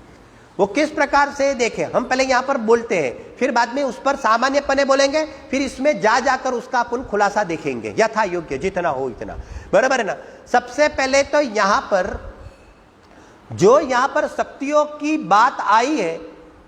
Speaker 1: वो किस प्रकार से देखें, हम पहले यहां पर बोलते हैं, फिर बाद में उस पर सामान्यपने बोलेंगे, फिर इसमें जाकर उसका अपन खुलासा देखेंगे यथा योग्य जितना हो इतना। बराबर है ना। सबसे पहले तो यहां पर जो यहां पर शक्तियों की बात आई है,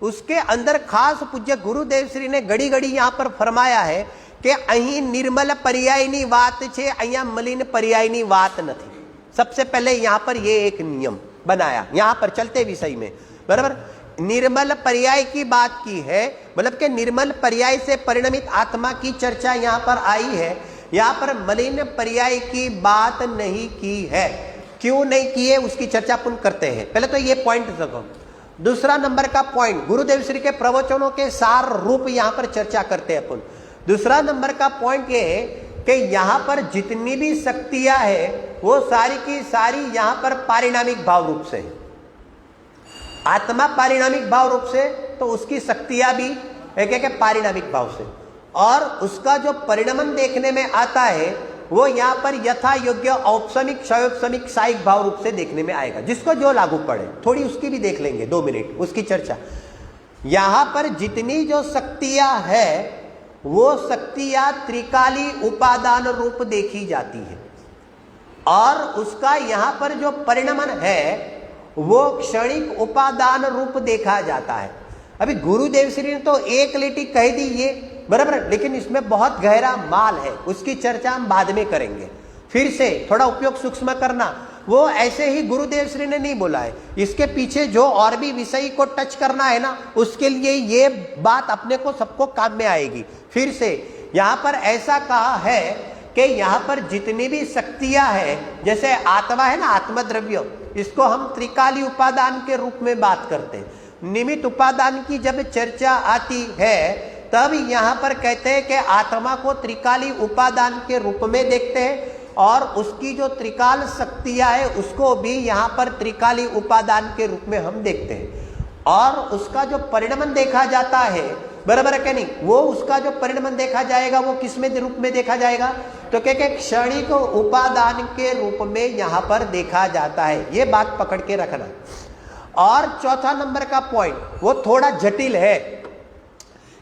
Speaker 1: उसके अंदर खास पूज्य गुरुदेव श्री ने घड़ी घड़ी यहां पर फरमाया है कि अहीं निर्मल पर्यायनी बात छे, अहिया मलिन पर्यायनी बात नहीं। सबसे पहले यहां पर ये एक नियम बनाया यहां पर चलते विषय में। बराबर, निर्मल पर्याय की बात की है, मतलब कि निर्मल पर्याय से परिणमित आत्मा की चर्चा यहां पर आई है। यहां पर मलिन पर्याय की बात नहीं की है। क्यों नहीं की है उसकी चर्चा अपन करते हैं। पहले तो ये पॉइंट रखो। दूसरा नंबर का पॉइंट, गुरुदेव श्री के प्रवचनों के सार रूप यहां पर चर्चा करते हैं अपन। दूसरा नंबर का पॉइंट ये है कि यहां पर जितनी भी शक्तियां है वो सारी की सारी यहां पर पारिणामिक भाव रूप से है। आत्मा पारिणामिक भाव रूप से, तो उसकी शक्तियां भी एक पारिणामिक भाव से, और उसका जो परिणमन देखने में आता है वो यहां पर यथा योग्य औपसमिक क्षयोपसमिक साइक भाव रूप से देखने में आएगा। जिसको जो लागू पड़े, थोड़ी उसकी भी देख लेंगे 2 मिनट उसकी चर्चा। यहां पर जितनी जो शक्तियां है वो शक्तियां त्रिकाली उपादान रूप देखी जाती है, और उसका यहां पर जो परिणमन है वो क्षणिक उपादान रूप देखा जाता है। अभी गुरुदेव श्री ने तो एक लिटी कह दी ये, बराबर, लेकिन इसमें बहुत गहरा माल है, उसकी चर्चा हम बाद में करेंगे। फिर से थोड़ा उपयोग सूक्ष्म करना, वो ऐसे ही गुरुदेव श्री ने नहीं बोला है, इसके पीछे जो और भी विषय को टच करना है ना, उसके लिए ये बात अपने को सबको काम में आएगी। फिर से यहां पर ऐसा कहा है कि यहां पर जितनी भी शक्तियां है, जैसे आत्मा है ना, आत्मद्रव्य, इसको हम त्रिकाली उपादान के रूप में बात करते हैं। निमित्त उपादान की जब चर्चा आती है तब यहां पर कहते हैं कि आत्मा को त्रिकाली उपादान के रूप में देखते हैं, और उसकी जो त्रिकाल शक्तियां है उसको भी यहां पर त्रिकाली उपादान के रूप में हम देखते हैं, और उसका जो परिणमन देखा जाता है, बराबर है क्या नहीं, वो उसका जो परिणमन देखा जाएगा वो किस में रूप में देखा जाएगा, तो क्या क्षणिक उपादान के रूप में यहां पर देखा जाता है। ये बात पकड़ के रखना। और चौथा नंबर का पॉइंट वो थोड़ा जटिल है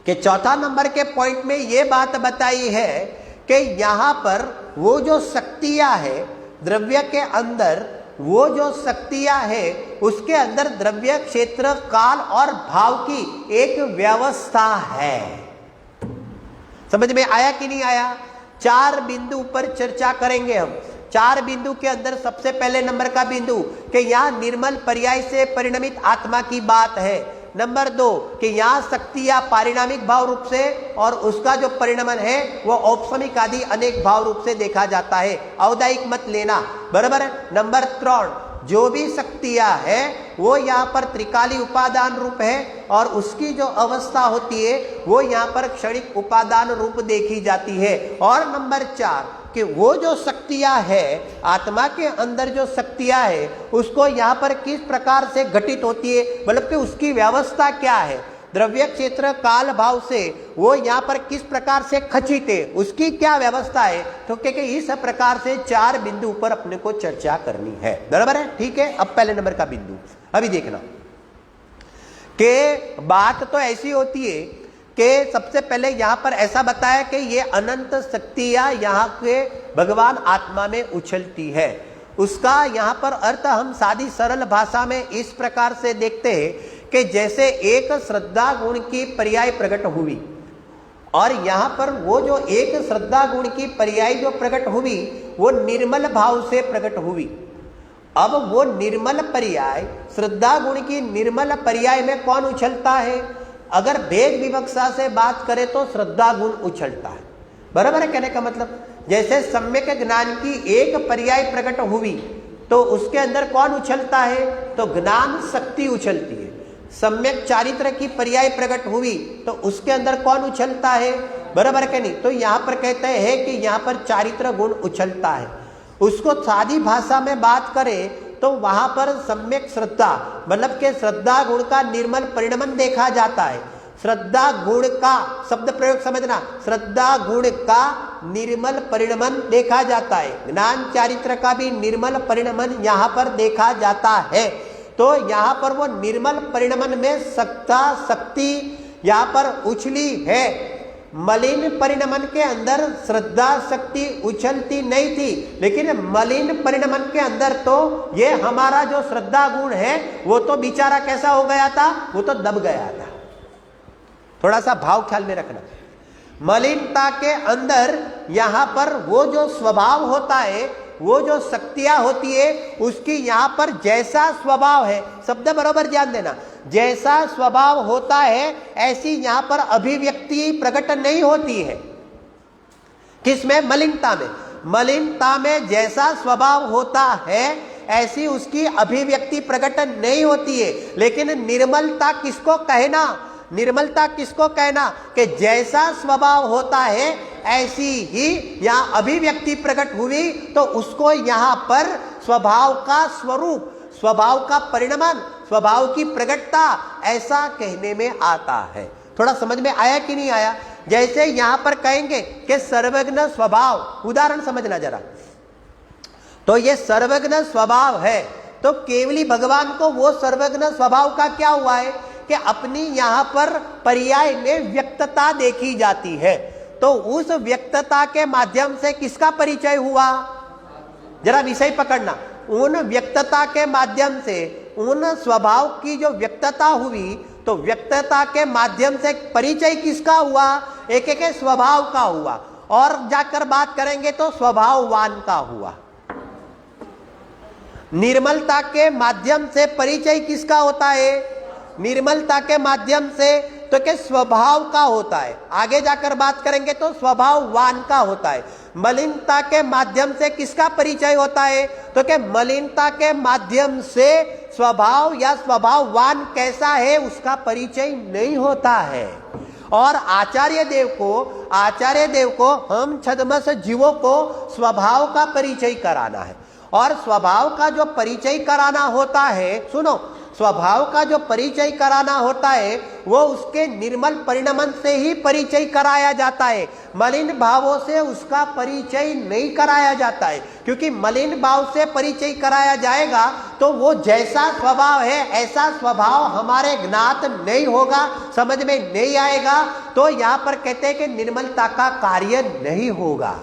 Speaker 1: कि चौथा नंबर के पॉइंट में ये बात बताई है कि यहां पर वो जो शक्तियां है द्रव्य के अंदर, वो जो शक्तियां है उसके अंदर द्रव्य क्षेत्र काल और भाव की एक व्यवस्था है। समझ में आया कि नहीं आया? 4 बिंदु पर चर्चा करेंगे हम। 4 बिंदु के अंदर सबसे पहले नंबर का बिंदु कि यहां निर्मल पर्याय से परिणमित आत्मा की बात है। नंबर 2 कि यहां शक्तियां पारिणामिक भाव रूप से, और उसका जो परिणमन है वो औपसमिक आदि अनेक भाव रूप से देखा जाता है। औदायिक मत लेना, बराबर है। नंबर 3 जो भी शक्तियां है वो यहाँ पर त्रिकाली उपादान रूप है, और उसकी जो अवस्था होती है वो यहाँ पर क्षणिक उपादान रूप देखी जाती है। और नंबर 4 कि वो जो शक्तियां है, आत्मा के अंदर जो शक्तियां है उसको यहाँ पर किस प्रकार से घटित होती है, मतलब कि उसकी व्यवस्था क्या है, द्रव्य क्षेत्र काल भाव से वो यहाँ पर किस प्रकार से खचित है, उसकी क्या व्यवस्था है। तो क्या इस प्रकार से 4 बिंदु पर अपने को चर्चा करनी है, बराबर है। ठीक है, अब पहले नंबर का बिंदु अभी देखना कि बात तो ऐसी होती है कि सबसे पहले यहां पर ऐसा बताया कि ये अनंत शक्तियां यहाँ के भगवान आत्मा में उछलती है। उसका यहाँ पर अर्थ हम सादी सरल भाषा में इस प्रकार से देखते हैं कि जैसे एक श्रद्धा गुण की पर्याय प्रकट हुई, और यहाँ पर वो जो एक श्रद्धा गुण की पर्याय जो प्रकट हुई वो निर्मल भाव से प्रकट हुई। अब वो निर्मल पर्याय, श्रद्धा गुण की निर्मल पर्याय में कौन उछलता है? अगर भेद विवक्षा से बात करें तो श्रद्धा गुण उछलता है, बराबर है। कहने का मतलब जैसे सम्यक ज्ञान की एक पर्याय प्रकट हुई तो उसके अंदर कौन उछलता है? तो ज्ञान शक्ति उछलती है। सम्यक चारित्र की पर्याय प्रकट हुई तो उसके अंदर कौन उछलता है? बराबर के नहीं? तो यहाँ पर कहते हैं कि यहाँ पर चारित्र गुण उछलता है। उसको सादी भाषा में बात करें तो वहां पर सम्यक श्रद्धा मतलब के श्रद्धा गुण का निर्मल परिणमन देखा जाता है। श्रद्धा गुण का शब्द प्रयोग समझना, श्रद्धा गुण का निर्मल परिणमन देखा जाता है। ज्ञान चारित्र का भी निर्मल परिणमन यहाँ पर देखा जाता है। तो यहाँ पर वो निर्मल परिणमन में सत्ता शक्ति यहाँ पर उछली है। मलिन परिणमन के अंदर श्रद्धा शक्ति उछलती नहीं थी, लेकिन मलिन परिणमन के अंदर तो ये हमारा जो श्रद्धा गुण है वो तो बेचारा कैसा हो गया था? वो तो दब गया था। थोड़ा सा भाव ख्याल में रखना। मलिनता के अंदर यहाँ पर वो जो स्वभाव होता है, वो जो शक्तियां होती है, उसकी यहाँ पर जैसा स्वभाव है, शब्द बरोबर ध्यान देना, जैसा स्वभाव होता है ऐसी यहाँ पर अभिव्यक्ति प्रकट नहीं होती है। किसमें? मलिनता में। मलिनता में जैसा स्वभाव होता है ऐसी उसकी अभिव्यक्ति प्रकट नहीं होती है। लेकिन निर्मलता किसको कहना? निर्मलता किसको कहना? कि जैसा स्वभाव होता है ऐसी ही यहाँ अभिव्यक्ति प्रकट हुई तो उसको यहाँ पर स्वभाव का स्वरूप, स्वभाव का परिणमन, स्वभाव की प्रकटता ऐसा कहने में आता है। थोड़ा समझ में आया कि नहीं आया? जैसे यहाँ पर कहेंगे कि सर्वज्ञ स्वभाव, उदाहरण समझना जरा। तो ये सर्वज्ञ स्वभाव है तो केवली भगवान को वो सर्वज्ञ स्वभाव का क्या हुआ है कि अपनी यहाँ पर पर्याय में व्यक्तता देखी जाती है। तो उस व्यक्तता के माध्यम से किसका परिचय हुआ? जरा विषय पकड़ना। उन व्यक्तता के माध्यम से, उन स्वभाव की जो व्यक्तता हुई तो व्यक्तता के माध्यम से परिचय किसका हुआ? एक एक स्वभाव का हुआ। और जाकर बात करेंगे तो स्वभाववान का हुआ। निर्मलता के माध्यम से परिचय किसका होता है? निर्मलता के माध्यम से तो के स्वभाव का होता है। आगे जाकर बात करेंगे तो स्वभाववान का होता है। मलिनता के माध्यम से किसका परिचय होता है? तो के मलिनता के माध्यम से स्वभाव या स्वभाववान कैसा है उसका परिचय नहीं होता है। और आचार्य देव को हम छद्मस जीवों को स्वभाव का परिचय कराना है। और स्वभाव का जो परिचय कराना होता है, सुनो, स्वभाव का जो परिचय कराना होता है वो उसके निर्मल परिणमन से ही परिचय कराया जाता है। मलिन भावों से उसका परिचय नहीं कराया जाता है, क्योंकि मलिन भाव से परिचय कराया जाएगा तो वो जैसा स्वभाव है ऐसा स्वभाव हमारे ज्ञात नहीं होगा, समझ में नहीं आएगा। तो यहाँ पर कहते हैं कि निर्मलता का कार्य नहीं होगा।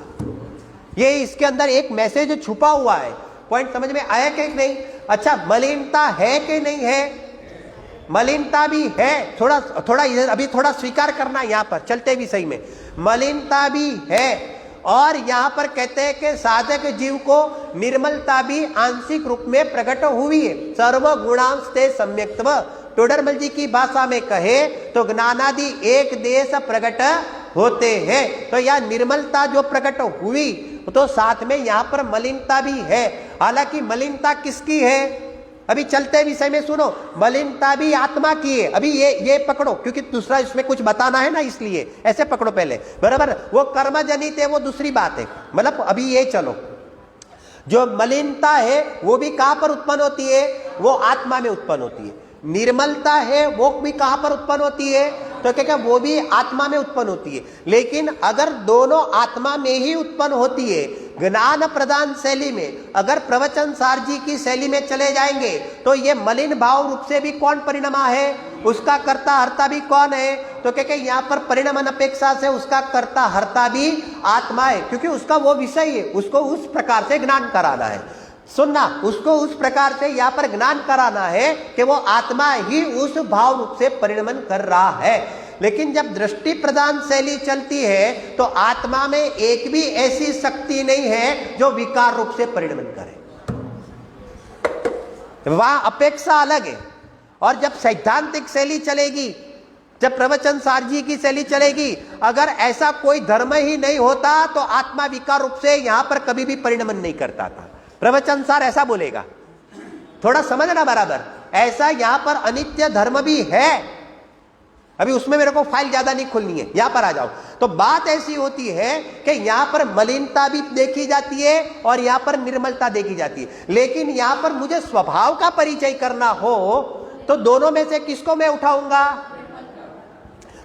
Speaker 1: ये इसके अंदर एक मैसेज छुपा हुआ है। पॉइंट समझ में आया कि नहीं? अच्छा, मलिनता है कि नहीं है? मलिनता भी है। थोड़ा अभी थोड़ा स्वीकार करना, यहाँ पर चलते भी सही में मलिनता भी है। और यहाँ पर कहते हैं कि साधक जीव को निर्मलता भी आंशिक रूप में प्रकट हुई है। सर्व गुणांस्ते सम्यक्त्व, टोडरमल जी की भाषा में कहे तो ज्ञानादि एक देश प्रकट होते हैं। तो यह निर्मलता जो प्रकट हुई तो साथ में यहाँ पर मलिनता भी है। हालांकि मलिनता किसकी है? अभी चलते विषय में सुनो, मलिनता भी आत्मा की है। अभी ये पकड़ो, क्योंकि दूसरा इसमें कुछ बताना है ना, इसलिए ऐसे पकड़ो पहले, बराबर। वो कर्म जनित है, वो दूसरी बात है। मतलब अभी ये चलो, जो मलिनता है वो भी कहां पर उत्पन्न होती है? वो आत्मा में उत्पन्न होती है। निर्मलता है वो भी कहां पर उत्पन्न होती है? तो क्या वो भी आत्मा में उत्पन्न होती है। लेकिन अगर दोनों आत्मा में ही उत्पन्न होती है, ज्ञान प्रदान शैली में अगर प्रवचन सार जी की शैली में चले जाएंगे तो ये मलिन भाव रूप से भी कौन परिणमा है? उसका कर्ता हर्ता भी कौन है? तो क्या यहाँ पर परिणमन अपेक्षा से उसका कर्ता हर्ता भी आत्मा है, क्योंकि उसका वो विषय है, उसको उस प्रकार से ज्ञान कराना है। सुनना, उसको उस प्रकार से यहाँ पर ज्ञान कराना है कि वो आत्मा ही उस भाव रूप से परिणमन कर रहा है। लेकिन जब दृष्टि प्रदान शैली चलती है तो आत्मा में एक भी ऐसी शक्ति नहीं है जो विकार रूप से परिणमन करे, वहां अपेक्षा अलग है। और जब सैद्धांतिक शैली चलेगी, जब प्रवचन सार जी की शैली चलेगी, अगर ऐसा कोई धर्म ही नहीं होता तो आत्मा विकार रूप से यहां पर कभी भी परिणमन नहीं करता था। प्रवचन सार ऐसा बोलेगा, थोड़ा समझना बराबर। ऐसा यहां पर अनित्य धर्म भी है, अभी उसमें मेरे को फाइल ज्यादा नहीं खोलनी है, यहां पर आ जाओ। तो बात ऐसी होती है कि यहां पर मलिनता भी देखी जाती है और यहां पर निर्मलता देखी जाती है, लेकिन यहां पर मुझे स्वभाव का परिचय करना हो तो दोनों में से किसको मैं उठाऊंगा?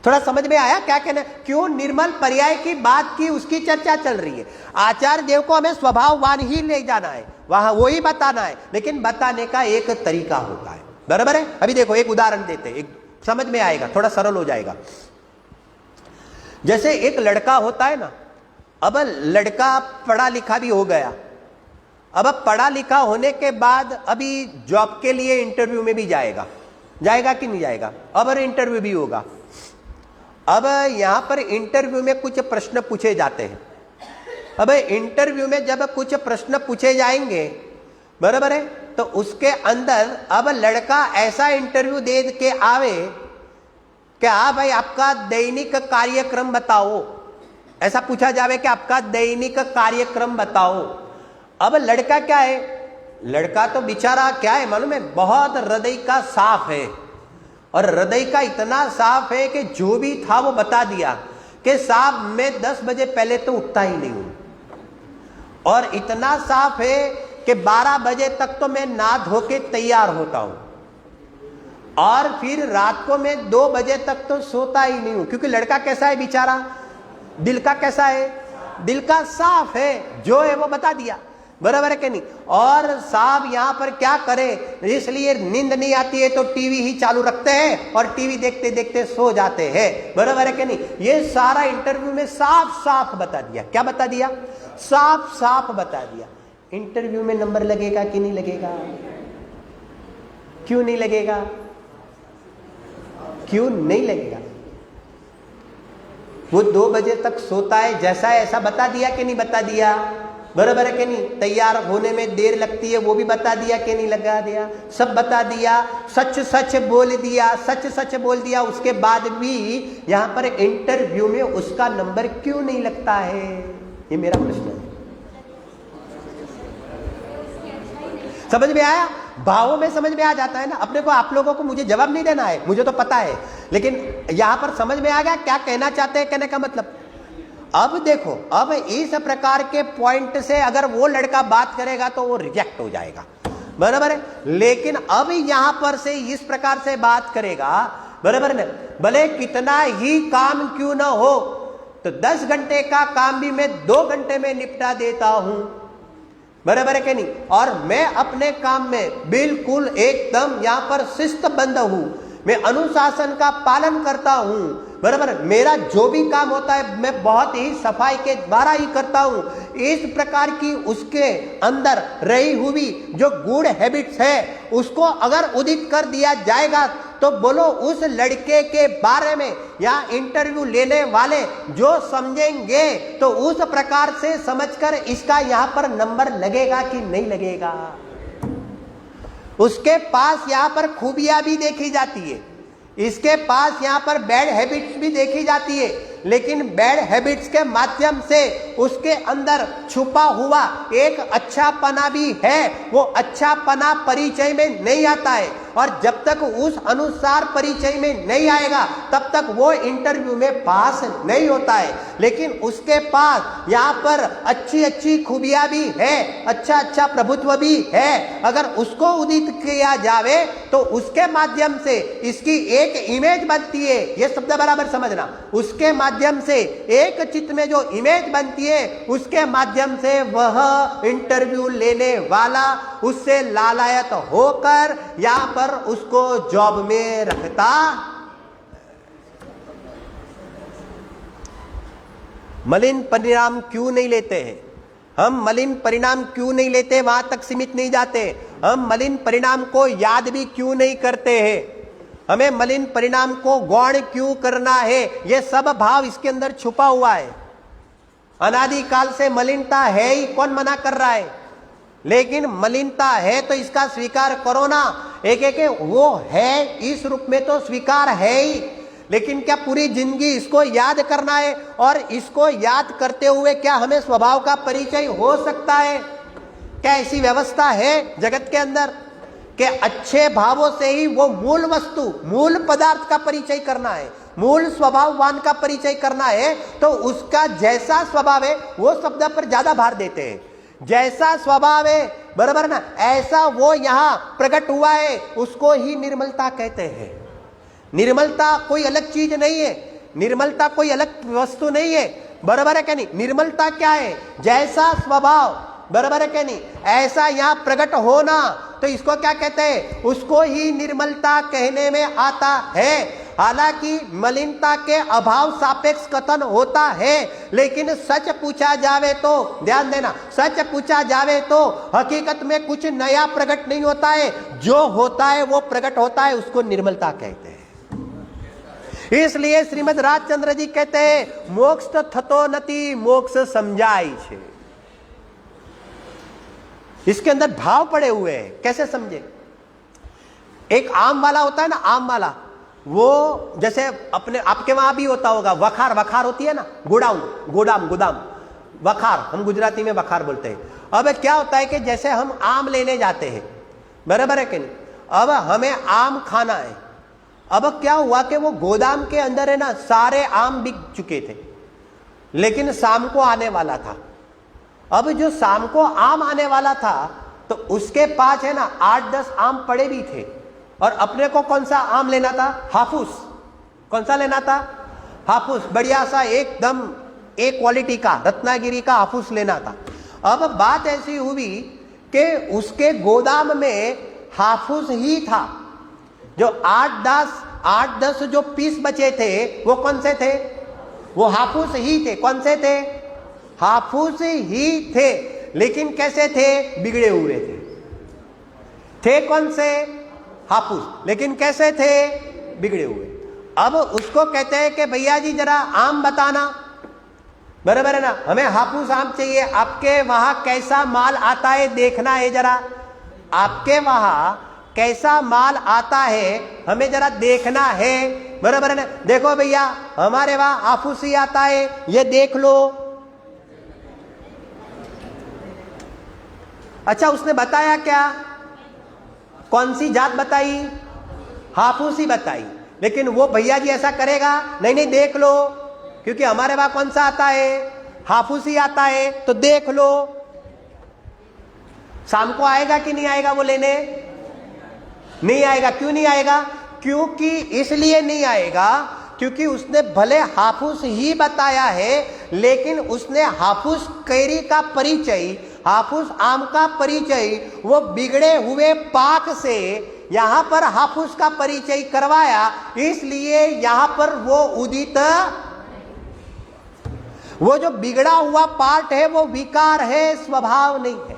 Speaker 1: थोड़ा समझ में आया क्या कहना? क्यों निर्मल पर्याय की बात की, उसकी चर्चा चल रही है। आचार्य देव को हमें स्वभाववान ही ले जाना है, वहां वो ही बताना है, लेकिन बताने का एक तरीका होता है, बराबर है। अभी देखो एक उदाहरण देते हैं, एक समझ में आएगा, थोड़ा सरल हो जाएगा। जैसे एक लड़का होता है ना, अब लड़का पढ़ा लिखा भी हो गया, अब पढ़ा लिखा होने के बाद अभी जॉब के लिए इंटरव्यू में भी जाएगा, जाएगा कि नहीं जाएगा? अब इंटरव्यू भी होगा। अब यहां पर इंटरव्यू में कुछ प्रश्न पूछे जाते हैं। अब इंटरव्यू में जब कुछ प्रश्न पूछे जाएंगे, बराबर है, तो उसके अंदर अब लड़का ऐसा इंटरव्यू दे के आवे कि हाँ भाई आपका दैनिक कार्यक्रम बताओ, ऐसा पूछा जावे कि आपका दैनिक कार्यक्रम बताओ। अब लड़का क्या है, लड़का तो बेचारा क्या है मालूम है, बहुत हृदय का साफ है, और हृदय का इतना साफ है कि जो भी था वो बता दिया कि साहब मैं 10 बजे पहले तो उठता ही नहीं हूं, और इतना साफ है कि 12 बजे तक तो मैं नहा धो के तैयार होता हूं, और फिर रात को मैं 2 बजे तक तो सोता ही नहीं हूं। क्योंकि लड़का कैसा है बेचारा, दिल का कैसा है, दिल का साफ है, जो है वो बता दिया, बराबर है कि नहीं। और साहब यहां पर क्या करें, इसलिए नींद नहीं आती है तो टीवी ही चालू रखते हैं और टीवी देखते देखते सो जाते हैं, बराबर है कि नहीं। ये सारा इंटरव्यू में साफ साफ बता दिया। क्या बता दिया? साफ साफ बता दिया। इंटरव्यू में नंबर लगेगा कि नहीं लगेगा? क्यों नहीं लगेगा? क्यों नहीं लगेगा? वो 2 बजे तक सोता है, जैसा है ऐसा बता दिया कि नहीं बता दिया, बराबर है कि नहीं। तैयार होने में देर लगती है वो भी बता दिया कि नहीं लगा दिया, सब बता दिया, सच सच बोल दिया, सच सच बोल दिया। उसके बाद भी यहां पर इंटरव्यू में उसका नंबर क्यों नहीं लगता है, ये मेरा प्रश्न है। समझ में आया? भावों में समझ में आ जाता है ना अपने को। आप लोगों को मुझे जवाब नहीं देना है, मुझे तो पता है, लेकिन यहां पर समझ में आ गया क्या कहना चाहते हैं, कहने का मतलब। अब देखो, अब इस प्रकार के पॉइंट से अगर वो लड़का बात करेगा तो वो रिजेक्ट हो जाएगा, बराबर है। लेकिन अब यहां पर से इस प्रकार से बात करेगा, बराबर है, भले कितना ही काम क्यों ना हो, तो 10 घंटे का काम भी मैं 2 घंटे में निपटा देता हूं, बराबर है कि नहीं। और मैं अपने काम में बिल्कुल एकदम यहां पर शिस्तबद्ध हूं, मैं अनुशासन का पालन करता हूं, बराबर। मेरा जो भी काम होता है मैं बहुत ही सफाई के द्वारा ही करता हूं। इस प्रकार की उसके अंदर रही हुई जो गुड हैबिट्स है उसको अगर उदित कर दिया जाएगा तो बोलो उस लड़के के बारे में या इंटरव्यू लेने वाले जो समझेंगे तो उस प्रकार से समझकर इसका यहां पर नंबर लगेगा कि नहीं लगेगा। उसके पास यहां पर खूबियां भी देखी जाती है, इसके पास यहां पर बैड हैबिट्स भी देखी जाती है, लेकिन बैड हैबिट्स के माध्यम से उसके अंदर छुपा हुआ एक अच्छा पना भी है। वो अच्छा पना परिचय में नहीं आता है, और जब तक उस अनुसार परिचय में नहीं आएगा तब तक वो इंटरव्यू में पास नहीं होता है। लेकिन उसके पास यहाँ पर अच्छी अच्छी खूबियां भी है, अच्छा अच्छा प्रभुत्व भी है। अगर उसको उदित किया जावे तो उसके माध्यम से इसकी एक इमेज बनती है, ये शब्द बराबर समझना। उसके माध्यम से एक चित्त में जो इमेज बनती है उसके माध्यम से वह इंटरव्यू लेने वाला उससे लालायत होकर यहां पर उसको जॉब में रखता। मलिन परिणाम क्यों नहीं लेते हैं हम? मलिन परिणाम क्यों नहीं लेते, वहां तक सीमित नहीं जाते। हम मलिन परिणाम को याद भी क्यों नहीं करते हैं? हमें मलिन परिणाम को गौण क्यों करना है? यह सब भाव इसके अंदर छुपा हुआ है। अनादिकाल से मलिनता है ही, कौन मना कर रहा है? लेकिन मलिनता है तो इसका स्वीकार करो ना। एक एक वो है इस रूप में तो स्वीकार है ही, लेकिन क्या पूरी जिंदगी इसको याद करना है? और इसको याद करते हुए क्या हमें स्वभाव का परिचय हो सकता है? क्या ऐसी व्यवस्था है जगत के अंदर कि अच्छे भावों से ही वो मूल वस्तु, मूल पदार्थ का परिचय करना है, मूल स्वभाववान का परिचय करना है, तो उसका जैसा स्वभाव है वो शब्द पर ज्यादा भार देते हैं। जैसा स्वभाव है, बराबर ना, ऐसा वो यहां प्रकट हुआ है, उसको ही निर्मलता कहते हैं। निर्मलता कोई अलग चीज नहीं है, निर्मलता कोई अलग वस्तु नहीं है, बराबर है क्या नहीं। निर्मलता क्या है? जैसा स्वभाव, बराबर है क्या नहीं, ऐसा यहां प्रकट होना, तो इसको क्या कहते हैं? उसको ही निर्मलता कहने में आता है। हालांकि मलिनता के अभाव सापेक्ष कथन होता है, लेकिन सच पूछा जावे तो, ध्यान देना, सच पूछा जावे तो हकीकत में कुछ नया प्रकट नहीं होता है, जो होता है वो प्रकट होता है, उसको निर्मलता कहते हैं। इसलिए श्रीमद राजचंद्र जी कहते हैं मोक्ष थतो नति, मोक्ष समझाई छे। इसके अंदर भाव पड़े हुए हैं, कैसे समझे? एक आम वाला होता है ना, आम वाला, वो जैसे अपने आपके वहां भी होता होगा, वखार, वखार होती है ना, गोडाउन, गोदाम, गोदाम, वखार, हम गुजराती में वखार बोलते हैं। अब क्या होता है कि जैसे हम आम लेने जाते हैं, बराबर है कि नहीं, अब हमें आम खाना है। अब क्या हुआ कि वो गोदाम के अंदर है ना, सारे आम बिक चुके थे, लेकिन शाम को आने वाला था। अब जो शाम को आम आने वाला था, तो उसके पास है ना 8-10 आम पड़े भी थे, और अपने को कौन सा आम लेना था? हाफूस। कौन सा लेना था? हाफूस, बढ़िया सा एकदम एक क्वालिटी का, रत्नागिरी का हाफूस लेना था। अब बात ऐसी हुई कि उसके गोदाम में हाफूस ही था। जो 8-10 जो पीस बचे थे, वो कौन से थे? वो हाफूस ही थे। कौन से थे? हाफूस ही थे, लेकिन कैसे थे? बिगड़े हुए थे कौन से? हाफूस, लेकिन कैसे थे? बिगड़े हुए। अब उसको कहते हैं कि भैया जी जरा आम बताना, बराबर है ना, हमें हाफूस आम चाहिए, आपके वहां कैसा माल आता है देखना है, जरा आपके वहां कैसा माल आता है हमें जरा देखना है, बराबर है ना। देखो भैया हमारे वहां हाफूस ही आता है, ये देख लो। अच्छा, उसने बताया क्या? कौन सी जात बताई? हाफूस ही बताई। लेकिन वो भैया जी ऐसा करेगा? नहीं नहीं, देख लो, क्योंकि हमारे वहां कौन सा आता है? हाफूस ही आता है, तो देख लो। शाम को आएगा कि नहीं आएगा वो लेने? नहीं आएगा। क्यों नहीं आएगा? क्योंकि इसलिए नहीं आएगा क्योंकि उसने भले हाफूस ही बताया है, लेकिन उसने हाफूस कैरी का परिचय, हाफूस आम का परिचय वो बिगड़े हुए पाक से यहां पर हाफूस का परिचय करवाया। इसलिए यहां पर वो उदित, वो जो बिगड़ा हुआ पार्ट है वो विकार है, स्वभाव नहीं है,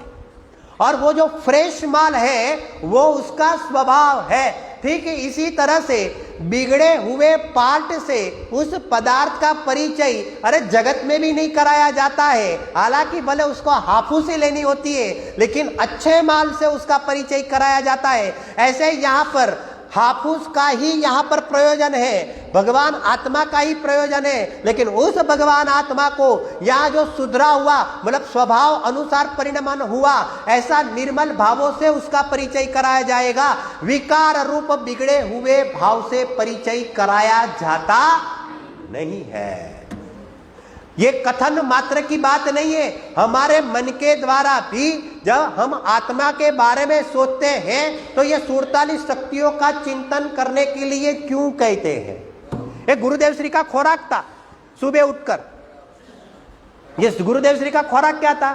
Speaker 1: और वो जो फ्रेश माल है वो उसका स्वभाव है। ठीक है, इसी तरह से बिगड़े हुए पार्ट से उस पदार्थ का परिचय अरे जगत में भी नहीं कराया जाता है। हालांकि भले उसको हाफूस ही लेनी होती है, लेकिन अच्छे माल से उसका परिचय कराया जाता है। ऐसे यहाँ पर हाफूस का ही यहाँ पर प्रयोजन है, भगवान आत्मा का ही प्रयोजन है, लेकिन उस भगवान आत्मा को यहाँ जो सुधरा हुआ, मतलब स्वभाव अनुसार परिणमन हुआ, ऐसा निर्मल भावों से उसका परिचय कराया जाएगा। विकार रूप बिगड़े हुए भाव से परिचय कराया जाता नहीं है। ये कथन मात्र की बात नहीं है, हमारे मन के द्वारा भी जब हम आत्मा के बारे में सोचते हैं तो ये 47 शक्तियों का चिंतन करने के लिए क्यों कहते हैं। ये गुरुदेव श्री का खोराक था सुबह उठकर। ये गुरुदेव श्री का खोराक क्या था?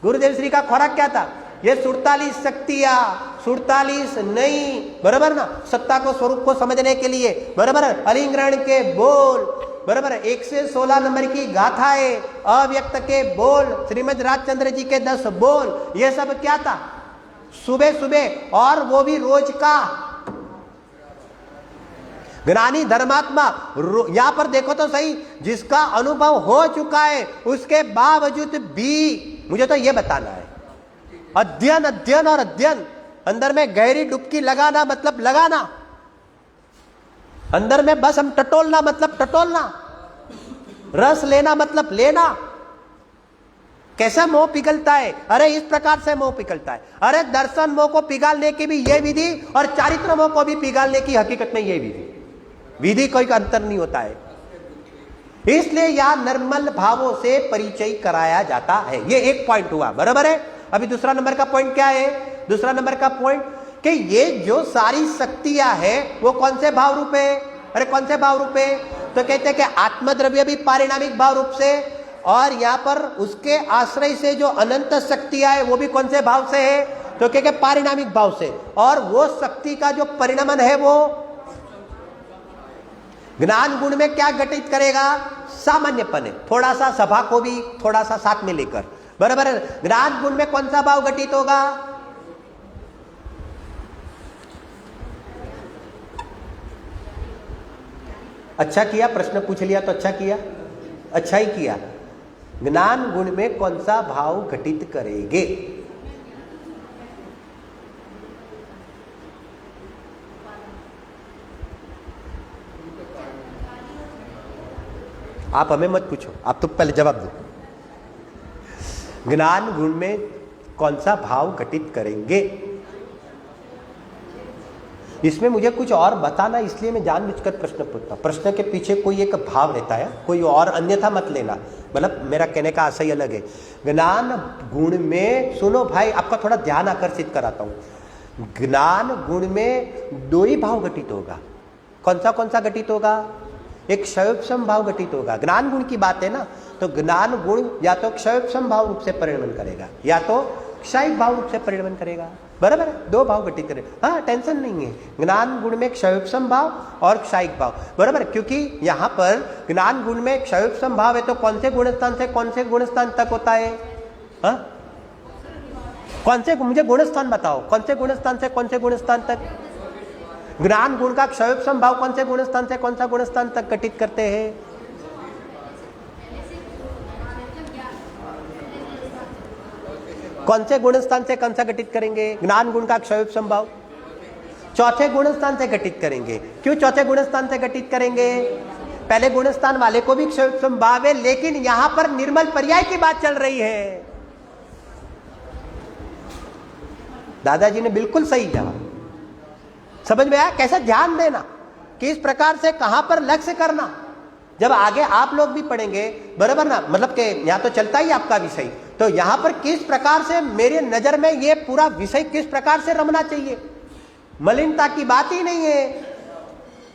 Speaker 1: गुरुदेव श्री का खोराक क्या था? ये 47 शक्तियां, 47 नहीं, बराबर ना, सत्ता को, स्वरूप को समझने के लिए, बराबर, अलिंगरण के बोल, बराबर, 116 नंबर की गाथाएं, अव्यक्त के बोल, श्रीमद राजचंद्र जी के 10 बोल, ये सब क्या था? सुबह सुबह, और वो भी रोज का। ज्ञानी धर्मात्मा, यहां पर देखो तो सही, जिसका अनुभव हो चुका है उसके बावजूद भी मुझे तो ये बताना है, अध्ययन अध्ययन और अध्ययन, अंदर में गहरी डुबकी लगाना मतलब लगाना, अंदर में बस हम टटोलना मतलब टटोलना, रस लेना मतलब लेना। कैसा मोह पिघलता है? अरे इस प्रकार से मोह पिघलता है। अरे दर्शन मोह को पिघालने की भी ये विधि और चारित्र मोह को भी पिघालने की हकीकत में ये विधि कोई अंतर नहीं होता है। इसलिए यह निर्मल भावों से परिचय कराया जाता है। ये एक पॉइंट हुआ, बराबर है। अभी दूसरा नंबर का पॉइंट क्या है? दूसरा नंबर का पॉइंट कि ये जो सारी शक्तियां हैं वो कौन से भाव रूप है? अरे कौन से भाव रूप है? तो कहते हैं कि आत्मद्रव्य भी पारिणामिक भाव रूप से, और यहां पर उसके आश्रय से जो अनंत शक्तियां है वो भी कौन से भाव से है? तो कहते हैं पारिणामिक भाव से। और वो शक्ति का जो परिणमन है वो ज्ञान गुण में क्या घटित करेगा? सामान्यपन है। थोड़ा सा सभा को भी थोड़ा सा साथ में लेकर, बराबर है। ज्ञान गुण में कौन सा भाव घटित होगा? अच्छा किया, प्रश्न पूछ लिया तो अच्छा किया, अच्छा ही किया। ज्ञान गुण में कौन सा भाव घटित करेंगे? आप हमें मत पूछो, आप तो पहले जवाब दो। ज्ञान गुण में कौन सा भाव घटित करेंगे? इसमें मुझे कुछ और बताना, इसलिए मैं जानबूझकर प्रश्न पूछता हूं। प्रश्न के पीछे कोई एक भाव रहता है, कोई और अन्यथा मत लेना। मतलब मेरा कहने का आशय अलग है। ज्ञान गुण में, सुनो भाई, आपका थोड़ा ध्यान आकर्षित कराता हूं। ज्ञान गुण में दो ही भाव घटित होगा। कौन सा घटित होगा? एक क्षयोपशम भाव घटित होगा। ज्ञान गुण की बात है ना, तो ज्ञान गुण या तो क्षयोपशम भाव रूप से परिणमन करेगा या तो क्षयिक भाव रूप से परिणमन करेगा, बराबर है। दो भाव घटित करेगा। हाँ, टेंशन नहीं है। ज्ञान गुण में क्षयोपशम भाव और क्षयिक भाव, बराबर। क्योंकि यहां पर ज्ञान गुण में क्षयोपशम भाव है तो कौन से गुणस्थान से कौन से गुणस्थान तक होता है? हाँ, कौन से? मुझे गुणस्थान बताओ, कौन से गुणस्थान से कौन से गुणस्थान तक? ज्ञान गुण का क्षयोपशम भाव कौन से गुणस्थान से कौन सा गुणस्थान तक घटित करते हैं? कौन से गुणस्थान से कौन सा घटित करेंगे? ज्ञान गुण का क्षयोपशम भाव चौथे गुणस्थान से घटित करेंगे। क्यों चौथे गुणस्थान से घटित करेंगे? पहले गुणस्थान वाले को भी क्षयोपशम भाव है, लेकिन यहां पर निर्मल पर्याय की बात चल रही है। दादाजी ने बिल्कुल सही कहा। समझ में आया? कैसा ध्यान देना, किस प्रकार से कहां पर लक्ष्य करना। जब आगे आप लोग भी पढ़ेंगे, बराबर ना, मतलब कि यहां तो चलता ही आपका विषय, तो यहां पर किस प्रकार से मेरे नजर में ये पूरा विषय किस प्रकार से रमना चाहिए। मलिनता की बात ही नहीं है,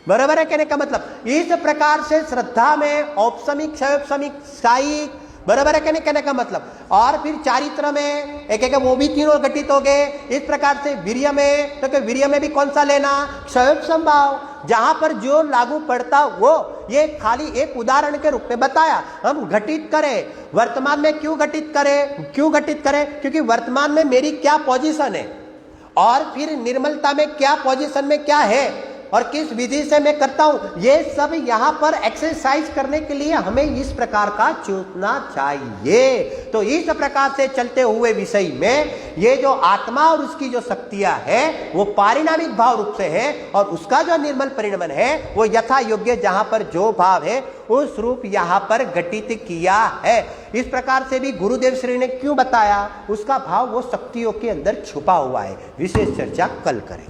Speaker 1: बराबर है। कहने का मतलब इस प्रकार से श्रद्धा में औपसमिक, क्षयोपसमिक, सायिक, बराबर है। कहने का मतलब, और फिर चारित्र में एक वो भी तीनों घटित हो गए। इस प्रकार से वीर्य में, तो वीर्य में भी कौन सा लेना? क्षयोपशम भाव। जहां पर जो लागू पड़ता वो, ये खाली एक उदाहरण के रूप में बताया। हम घटित करें, वर्तमान में क्यों घटित करें? क्योंकि वर्तमान में मेरी क्या पोजीशन है, और फिर निर्मलता में क्या पोजीशन में क्या है, और किस विधि से मैं करता हूं। ये सब यहां पर एक्सरसाइज करने के लिए हमें इस प्रकार का चूकना चाहिए। तो इस प्रकार से चलते हुए विषय में ये जो आत्मा और उसकी जो शक्तियां है वो पारिणामिक भाव रूप से है, और उसका जो निर्मल परिणमन है वो यथा योग्य जहां पर जो भाव है उस रूप यहां पर घटित किया है। इस प्रकार से भी गुरुदेव श्री ने क्यों बताया, उसका भाव वो शक्तियों के अंदर छुपा हुआ है। विशेष चर्चा कल करें।